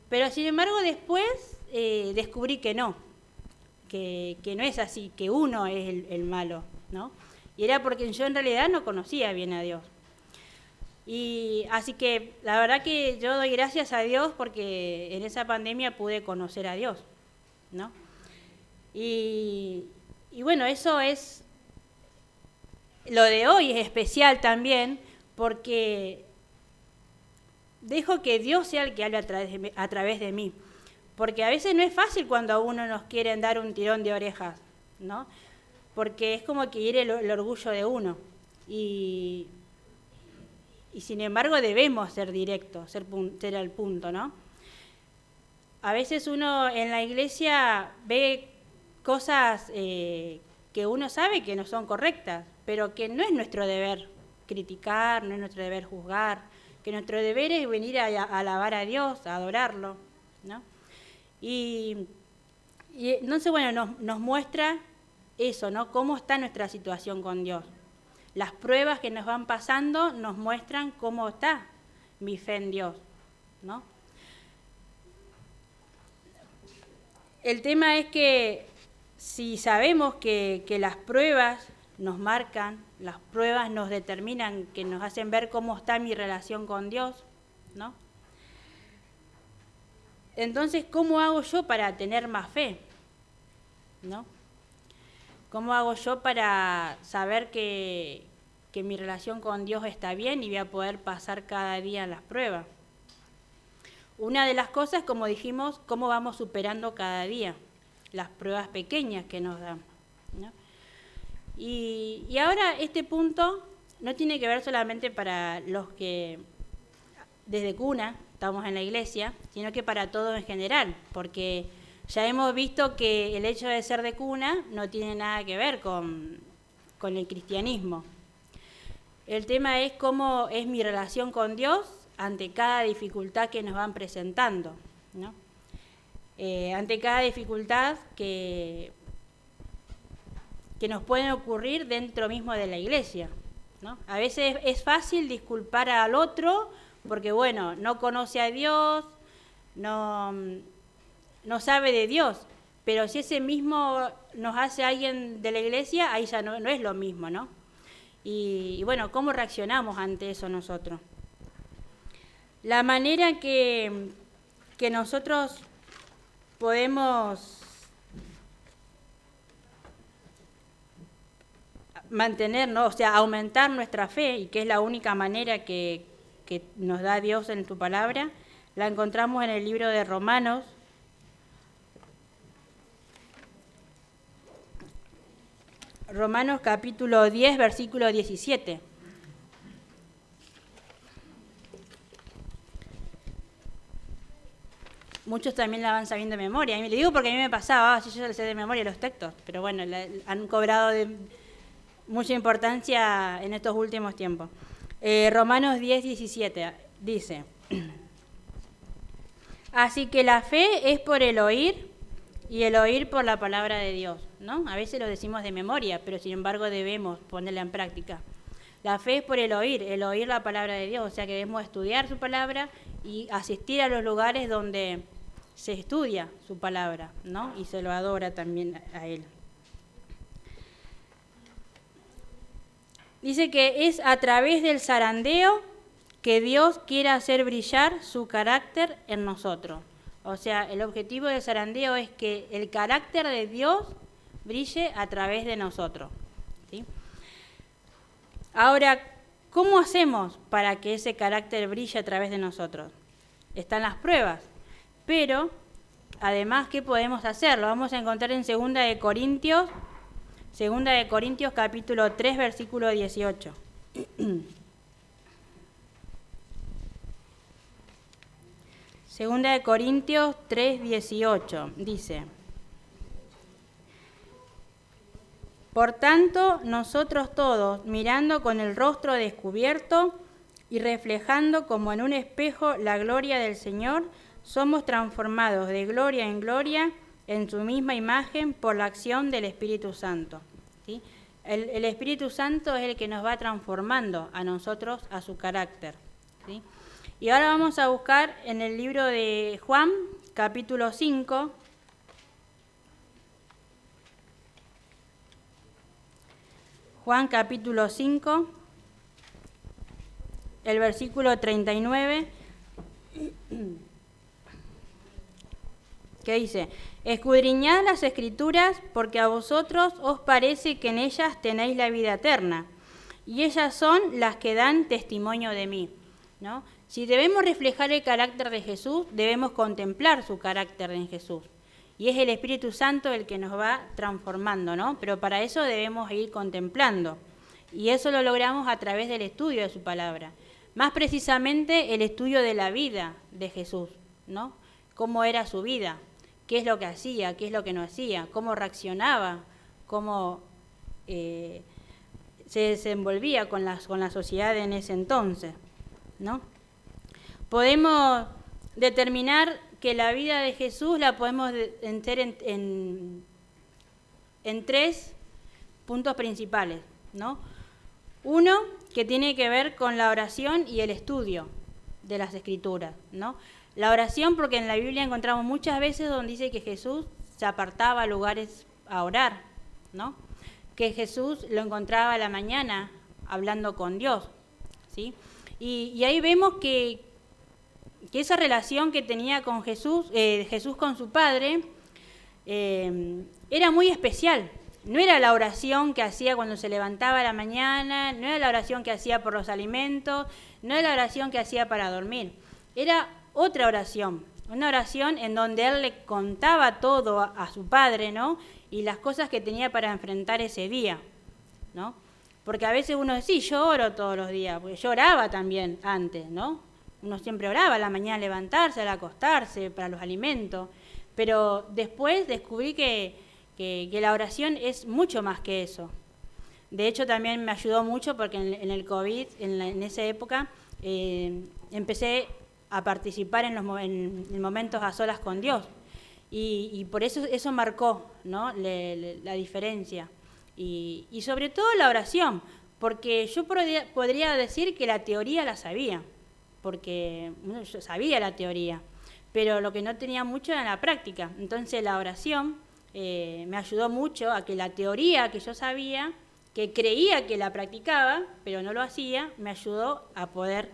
pero sin embargo después descubrí que no es así, que uno es el malo, ¿no? Y era porque yo en realidad no conocía bien a Dios. Y así que la verdad que yo doy gracias a Dios porque en esa pandemia pude conocer a Dios, ¿no? Y bueno, eso es... Lo de hoy es especial también porque dejo que Dios sea el que hable a través de mí. Porque a veces no es fácil cuando a uno nos quieren dar un tirón de orejas, ¿no? Porque es como que hiere el orgullo de uno. Y sin embargo debemos ser directos, ser al punto, ¿no? A veces uno en la iglesia ve cosas que uno sabe que no son correctas, pero que no es nuestro deber criticar, no es nuestro deber juzgar, que nuestro deber es venir a alabar a Dios, a adorarlo, ¿no? Y entonces, bueno, nos muestra eso, ¿no? Cómo está nuestra situación con Dios. Las pruebas que nos van pasando nos muestran cómo está mi fe en Dios, ¿no? El tema es que si sabemos que las pruebas nos marcan, las pruebas nos determinan, que nos hacen ver cómo está mi relación con Dios, ¿no? Entonces, ¿cómo hago yo para tener más fe? ¿No? ¿Cómo hago yo para saber que mi relación con Dios está bien y voy a poder pasar cada día las pruebas? Una de las cosas, como dijimos, cómo vamos superando cada día las pruebas pequeñas que nos dan, ¿no? Y ahora este punto no tiene que ver solamente para los que desde cuna estamos en la iglesia, sino que para todos en general, porque ya hemos visto que el hecho de ser de cuna no tiene nada que ver con el cristianismo. El tema es cómo es mi relación con Dios ante cada dificultad que nos van presentando, ¿no? Ante cada dificultad que que nos pueden ocurrir dentro mismo de la iglesia, ¿no? A veces es fácil disculpar al otro porque, bueno, no conoce a Dios, no sabe de Dios, pero si ese mismo nos hace alguien de la iglesia, ahí ya no es lo mismo, ¿no? Y bueno, ¿cómo reaccionamos ante eso nosotros? La manera que nosotros podemos mantenernos, o sea, aumentar nuestra fe, y que es la única manera que nos da Dios en su palabra, la encontramos en el libro de Romanos. Romanos capítulo 10, versículo 17. Muchos también la van sabiendo de memoria. Y le digo porque a mí me pasaba, yo le sé de memoria los textos, pero bueno, han cobrado de mucha importancia en estos últimos tiempos. Romanos 10, 17 dice: así que la fe es por el oír, y el oír por la palabra de Dios, ¿no? A veces lo decimos de memoria, pero sin embargo debemos ponerla en práctica. La fe es por el oír la palabra de Dios, o sea que debemos estudiar su palabra y asistir a los lugares donde se estudia su palabra, ¿no? Y se lo adora también a Él. Dice que es a través del zarandeo que Dios quiere hacer brillar su carácter en nosotros. O sea, el objetivo del zarandeo es que el carácter de Dios brille a través de nosotros, ¿sí? Ahora, ¿cómo hacemos para que ese carácter brille a través de nosotros? Están las pruebas, pero además, ¿qué podemos hacer? Lo vamos a encontrar en 2 de Corintios capítulo 3, versículo 18. Segunda de Corintios 3, 18, dice: por tanto, nosotros todos, mirando con el rostro descubierto y reflejando como en un espejo la gloria del Señor, somos transformados de gloria en gloria en su misma imagen por la acción del Espíritu Santo, ¿sí? El Espíritu Santo es el que nos va transformando a nosotros, a su carácter, ¿sí? Y ahora vamos a buscar en el libro de Juan, capítulo 5. Juan, capítulo 5, el versículo 39, que dice: escudriñad las Escrituras, porque a vosotros os parece que en ellas tenéis la vida eterna, y ellas son las que dan testimonio de mí, ¿no? Si debemos reflejar el carácter de Jesús, debemos contemplar su carácter en Jesús. Y es el Espíritu Santo el que nos va transformando, ¿no? Pero para eso debemos ir contemplando. Y eso lo logramos a través del estudio de su palabra. Más precisamente el estudio de la vida de Jesús, ¿no? Cómo era su vida, qué es lo que hacía, qué es lo que no hacía, cómo reaccionaba, cómo se desenvolvía con la sociedad en ese entonces, ¿no? Podemos determinar que la vida de Jesús la podemos entender en 3 puntos principales, ¿no? Uno, que tiene que ver con la oración y el estudio de las Escrituras, ¿no? La oración, porque en la Biblia encontramos muchas veces donde dice que Jesús se apartaba a lugares a orar, ¿no? Que Jesús lo encontraba a la mañana hablando con Dios, ¿sí? Y ahí vemos que esa relación que tenía con Jesús con su Padre, era muy especial. No era la oración que hacía cuando se levantaba a la mañana, no era la oración que hacía por los alimentos, no era la oración que hacía para dormir. Era otra oración, una oración en donde él le contaba todo a su Padre, ¿no? Y las cosas que tenía para enfrentar ese día, ¿no? Porque a veces uno dice, sí, yo oro todos los días, porque yo oraba también antes, ¿no? Uno siempre oraba a la mañana al levantarse, al acostarse, para los alimentos, pero después descubrí que la oración es mucho más que eso. De hecho, también me ayudó mucho porque en el COVID, en esa época, empecé a participar en momentos a solas con Dios. Y por eso marcó, ¿no? la diferencia. Y sobre todo la oración, porque yo podría decir que la teoría la sabía, porque yo sabía la teoría, pero lo que no tenía mucho era la práctica. Entonces la oración me ayudó mucho a que la teoría que yo sabía, que creía que la practicaba, pero no lo hacía, me ayudó a poder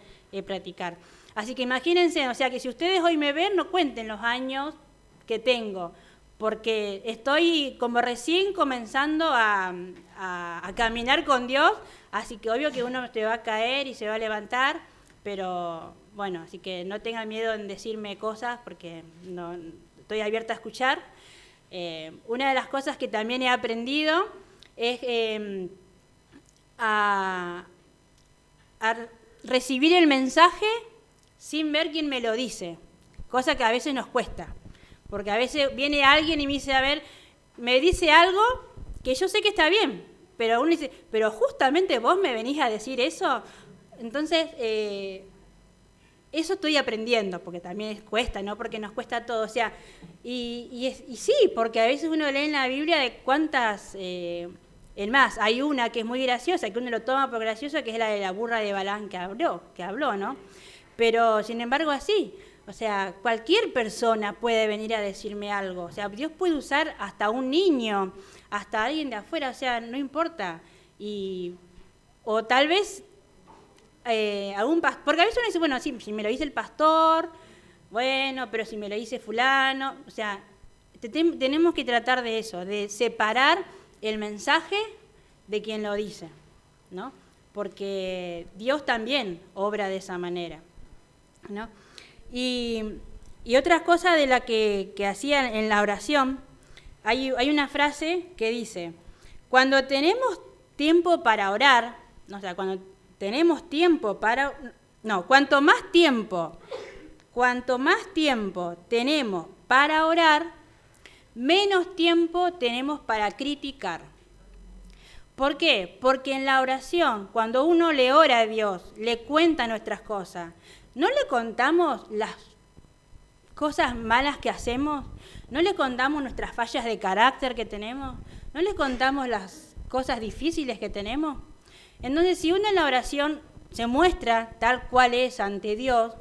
practicar. Así que imagínense, o sea, que si ustedes hoy me ven, no cuenten los años que tengo, porque estoy como recién comenzando a caminar con Dios, así que obvio que uno se va a caer y se va a levantar, pero bueno, así que no tengan miedo en decirme cosas, porque no, estoy abierta a escuchar. Una de las cosas que también he aprendido es a recibir el mensaje sin ver quién me lo dice, cosa que a veces nos cuesta, porque a veces viene alguien y me dice, a ver, me dice algo que yo sé que está bien, pero uno dice, pero justamente vos me venís a decir eso. Entonces, eso estoy aprendiendo, porque también cuesta, ¿no? Porque nos cuesta todo, o sea, y sí, porque a veces uno lee en la Biblia de cuántas, el más, hay una que es muy graciosa, que uno lo toma por graciosa, que es la de la burra de Balaam que habló, ¿no? Pero, sin embargo, así, o sea, cualquier persona puede venir a decirme algo, o sea, Dios puede usar hasta un niño, hasta alguien de afuera, o sea, no importa, o tal vez algún pastor, porque a veces uno dice, bueno, sí, si me lo dice el pastor, bueno, pero si me lo dice fulano, o sea, tenemos que tratar de eso, de separar el mensaje de quien lo dice, ¿no? Porque Dios también obra de esa manera, ¿no? Y otra cosa de la que hacía en la oración, hay una frase que dice, cuando tenemos tiempo para orar, o sea, cuando tenemos tiempo para... No, cuanto más tiempo tenemos para orar, menos tiempo tenemos para criticar. ¿Por qué? Porque en la oración, cuando uno le ora a Dios, le cuenta nuestras cosas, ¿no le contamos las cosas malas que hacemos? ¿No le contamos nuestras fallas de carácter que tenemos? ¿No le contamos las cosas difíciles que tenemos? Entonces, si uno en la oración se muestra tal cual es ante Dios,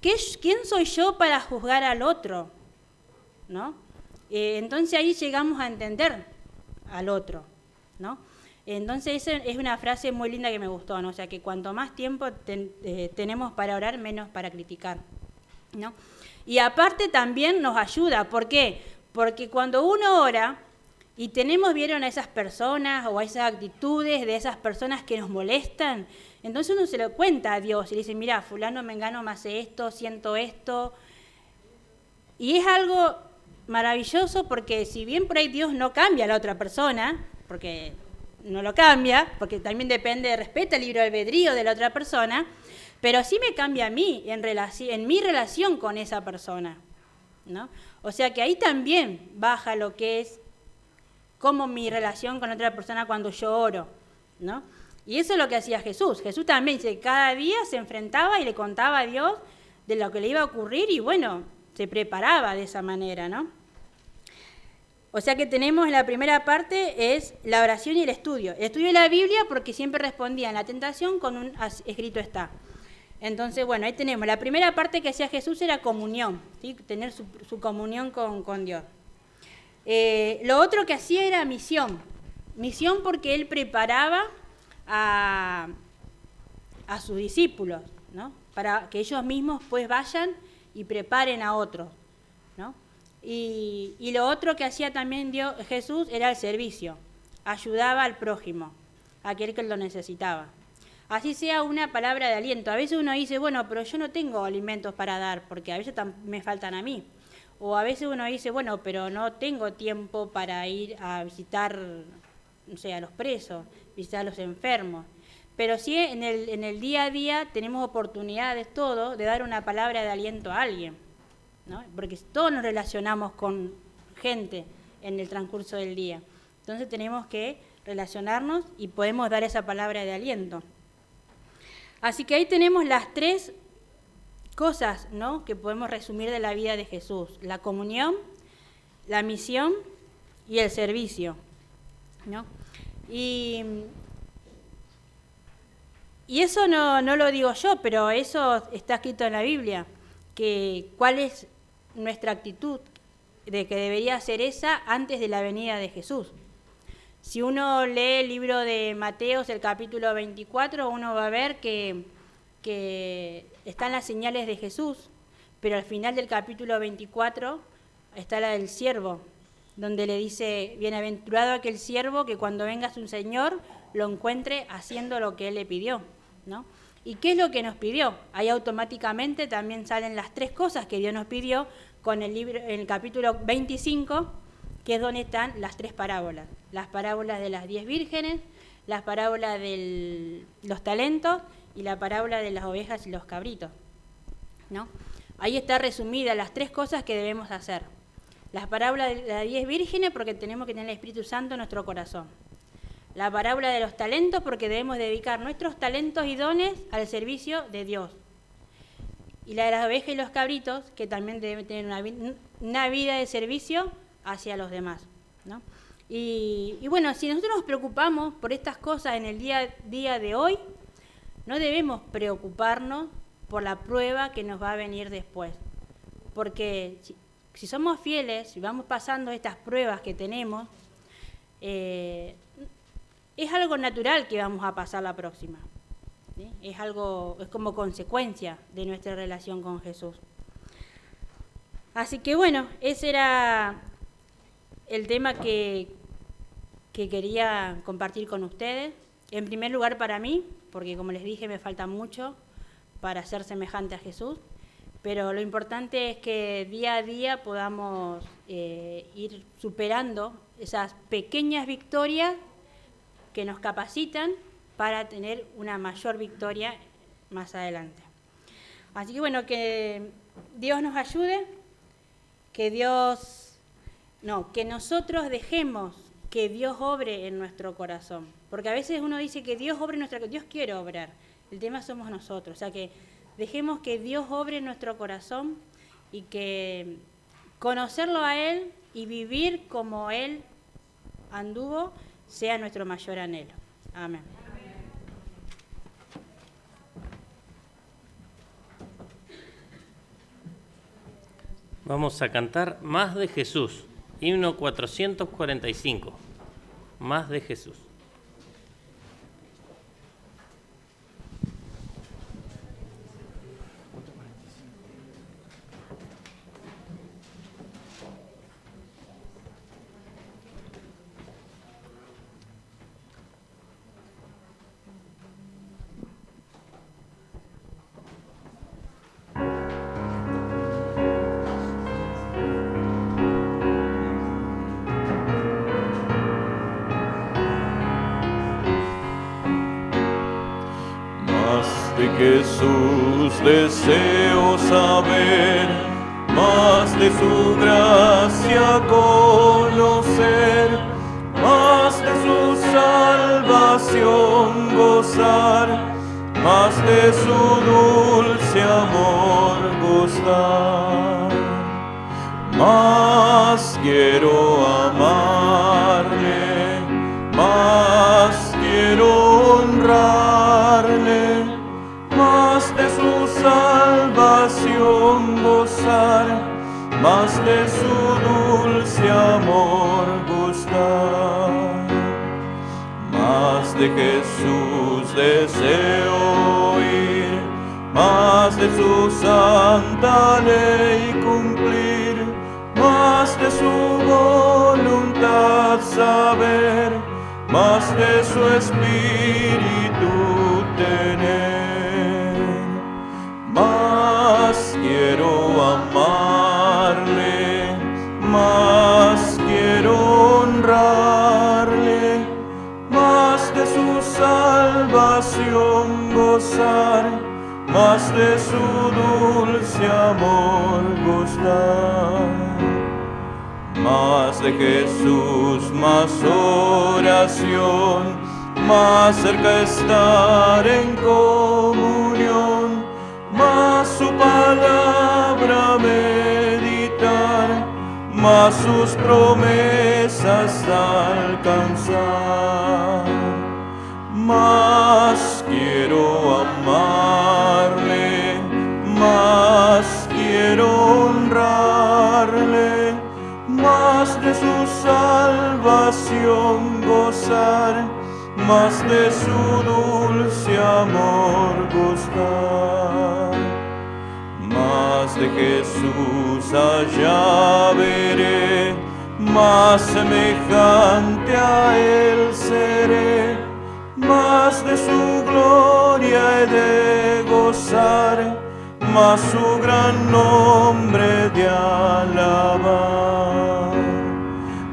¿quién soy yo para juzgar al otro? ¿No? Entonces ahí llegamos a entender al otro, ¿no? Entonces esa es una frase muy linda que me gustó, ¿no? O sea, que cuanto más tiempo tenemos para orar, menos para criticar, ¿no? Y aparte también nos ayuda, ¿por qué? Porque cuando uno ora y vieron a esas personas o a esas actitudes de esas personas que nos molestan, entonces uno se lo cuenta a Dios y le dice, mira, fulano mengano me hace esto, siento esto. Y es algo maravilloso porque si bien por ahí Dios no cambia a la otra persona, porque no lo cambia, porque también depende, respeta el libre albedrío de la otra persona, pero sí me cambia a mí en mi relación con esa persona, ¿no? O sea que ahí también baja lo que es como mi relación con otra persona cuando yo oro, ¿no? Y eso es lo que hacía Jesús. Jesús también dice, cada día se enfrentaba y le contaba a Dios de lo que le iba a ocurrir y bueno, se preparaba de esa manera, ¿no? O sea que tenemos la primera parte es la oración y el estudio. El estudio de la Biblia porque siempre respondía en la tentación con un escrito está. Entonces, bueno, ahí tenemos. La primera parte que hacía Jesús era comunión, ¿sí? Tener su comunión con Dios. Lo otro que hacía era misión. Misión porque él preparaba a sus discípulos, ¿no? Para que ellos mismos pues vayan y preparen a otros, ¿no? Y lo otro que hacía también Jesús era el servicio. Ayudaba al prójimo, a aquel que lo necesitaba. Así sea una palabra de aliento. A veces uno dice, bueno, pero yo no tengo alimentos para dar, porque a veces me faltan a mí. O a veces uno dice, bueno, pero no tengo tiempo para ir a visitar, no sé, a los presos, visitar a los enfermos. Pero sí en el día a día tenemos oportunidades todos de dar una palabra de aliento a alguien, ¿no? Porque todos nos relacionamos con gente en el transcurso del día. Entonces tenemos que relacionarnos y podemos dar esa palabra de aliento. Así que ahí tenemos las tres cosas, ¿no?, que podemos resumir de la vida de Jesús: la comunión, la misión y el servicio. ¿no? Y eso no lo digo yo, pero eso está escrito en la Biblia, que cuál es nuestra actitud, de que debería ser esa antes de la venida de Jesús. Si uno lee el libro de Mateos, el capítulo 24, uno va a ver que están las señales de Jesús, pero al final del capítulo 24 está la del siervo, donde le dice, bienaventurado aquel siervo que cuando venga su Señor lo encuentre haciendo lo que Él le pidió, ¿no? ¿Y qué es lo que nos pidió? Ahí automáticamente también salen las 3 cosas que Dios nos pidió con el libro, en el capítulo 25, que es donde están las 3 parábolas. Las parábolas de las 10 vírgenes, las parábolas de los talentos y la parábola de las ovejas y los cabritos, ¿no? Ahí está resumida las 3 cosas que debemos hacer. Las parábolas de las 10 vírgenes, porque tenemos que tener el Espíritu Santo en nuestro corazón. La parábola de los talentos, porque debemos dedicar nuestros talentos y dones al servicio de Dios. Y la de las ovejas y los cabritos, que también deben tener una vida de servicio hacia los demás, ¿no? Y bueno, si nosotros nos preocupamos por estas cosas en el día a día de hoy, no debemos preocuparnos por la prueba que nos va a venir después. Porque si somos fieles, si vamos pasando estas pruebas que tenemos, es algo natural que vamos a pasar la próxima, ¿sí? Es como consecuencia de nuestra relación con Jesús. Así que bueno, ese era el tema que quería compartir con ustedes. En primer lugar para mí, porque como les dije, me falta mucho para ser semejante a Jesús, pero lo importante es que día a día podamos ir superando esas pequeñas victorias que nos capacitan para tener una mayor victoria más adelante. Así que bueno, que Dios nos ayude, que nosotros dejemos que Dios obre en nuestro corazón. Porque a veces uno dice que Dios obre en nuestro corazón. Dios quiere obrar. El tema somos nosotros. O sea, que dejemos que Dios obre en nuestro corazón y que conocerlo a Él y vivir como Él anduvo sea nuestro mayor anhelo. Amén. Vamos a cantar Más de Jesús, himno 445, Más de Jesús. Jesús deseo saber, más de su gracia conocer, más de su salvación gozar, más de su dulce amor gustar. Más quiero amarle, más quiero honrarle, más de su salvación gozar, más de su dulce amor gustar. Más de Jesús deseo oír, más de su santa ley cumplir, más de su voluntad saber, más de su espíritu tener. Más quiero amarle, más quiero honrarle, más de su salvación gozar, más de su dulce amor gustar. Más de Jesús, más oración, más cerca estar en comunión, más su palabra meditar, mas sus promesas alcanzar. Más quiero amarle, más quiero honrarle, más de su salvación gozar, más de su dulce amor gustar. Más de Jesús allá veré, más semejante a Él seré, más de su gloria he de gozar, más su gran nombre de alabar.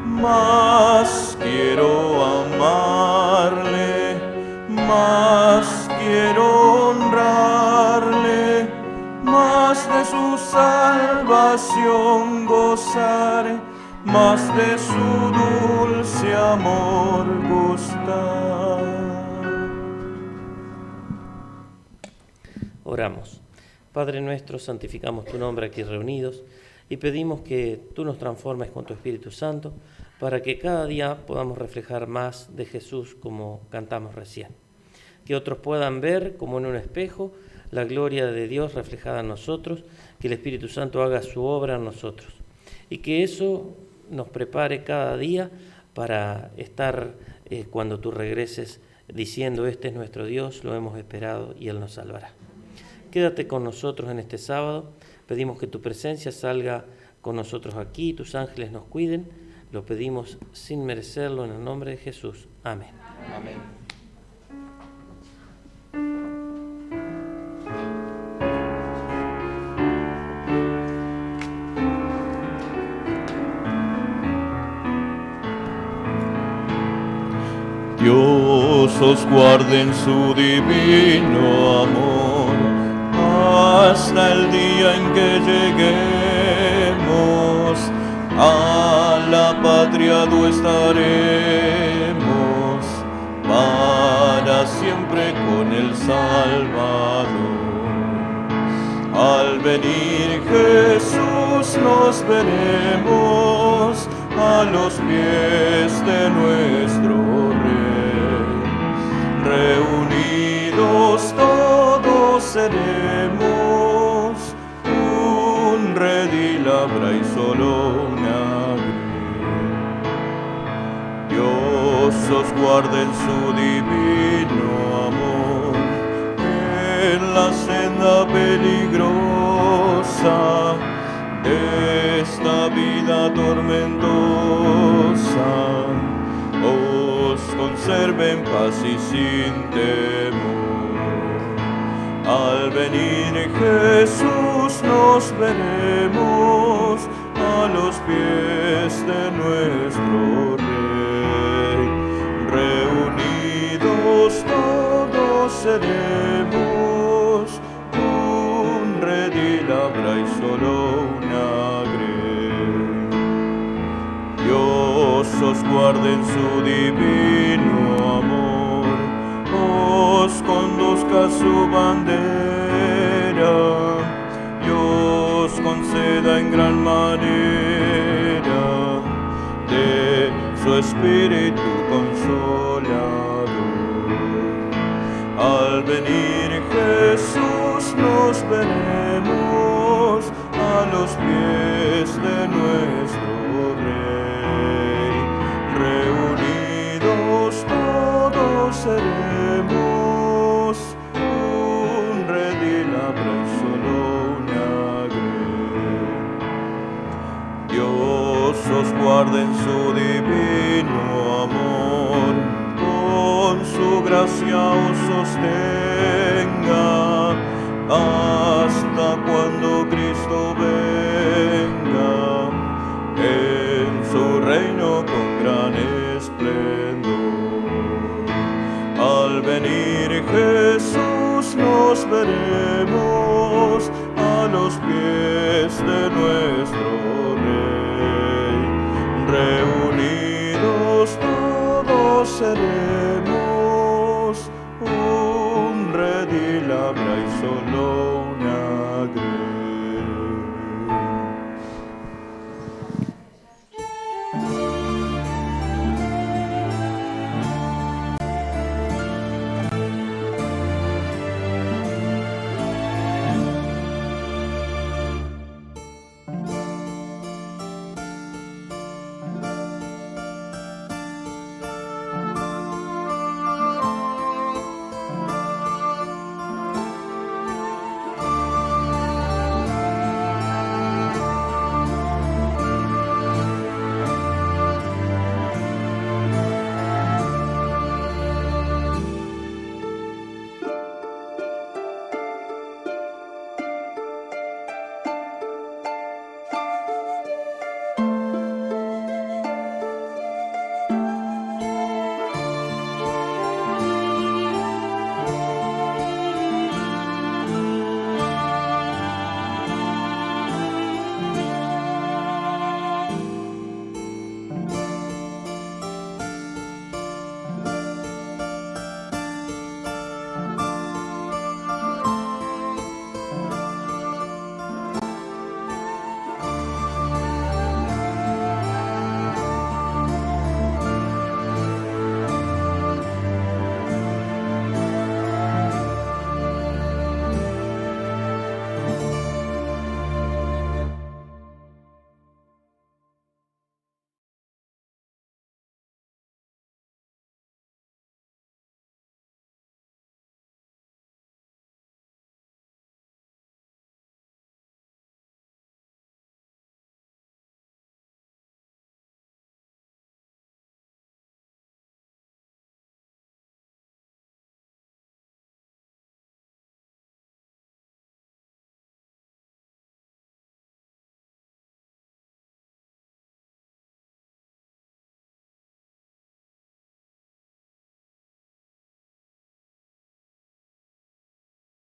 Más quiero amarle, más quiero honrarle, más de su salvación gozar, más de su dulce amor gustar. Oramos. Padre nuestro, santificamos tu nombre aquí reunidos y pedimos que tú nos transformes con tu Espíritu Santo para que cada día podamos reflejar más de Jesús como cantamos recién. Que otros puedan ver como en un espejo la gloria de Dios reflejada en nosotros, que el Espíritu Santo haga su obra en nosotros y que eso nos prepare cada día para estar cuando tú regreses diciendo: este es nuestro Dios, lo hemos esperado y Él nos salvará. Quédate con nosotros en este sábado, pedimos que tu presencia salga con nosotros aquí, tus ángeles nos cuiden, lo pedimos sin merecerlo en el nombre de Jesús. Amén. Amén. Dios os guarde en su divino amor, hasta el día en que lleguemos a la patria donde estaremos para siempre con el Salvador. Al venir Jesús nos veremos a los pies de nuestro Rey. Reunidos todos seremos un redil habrá y solo una grey. Dios os guarde en su divino amor, en la senda peligrosa de esta vida tormentosa, os conserve en paz y sin temor. Al venir Jesús nos veremos a los pies de nuestro Rey. Reunidos todos seremos un redil habrá y solo una grey. Dios os guarde en su divino amor, os conduzca su bandera y os conceda en gran manera de su espíritu consolador. Al venir Jesús nos veremos a los pies de nuestro Rey. Reunidos todos seremos un redil habrá y solo una grey. Dios os guarde en su divino amor, con su gracia os sostenga hasta cuando Cristo venga en su reino con gran esplendor. Al venir Jesús nos veremos a los pies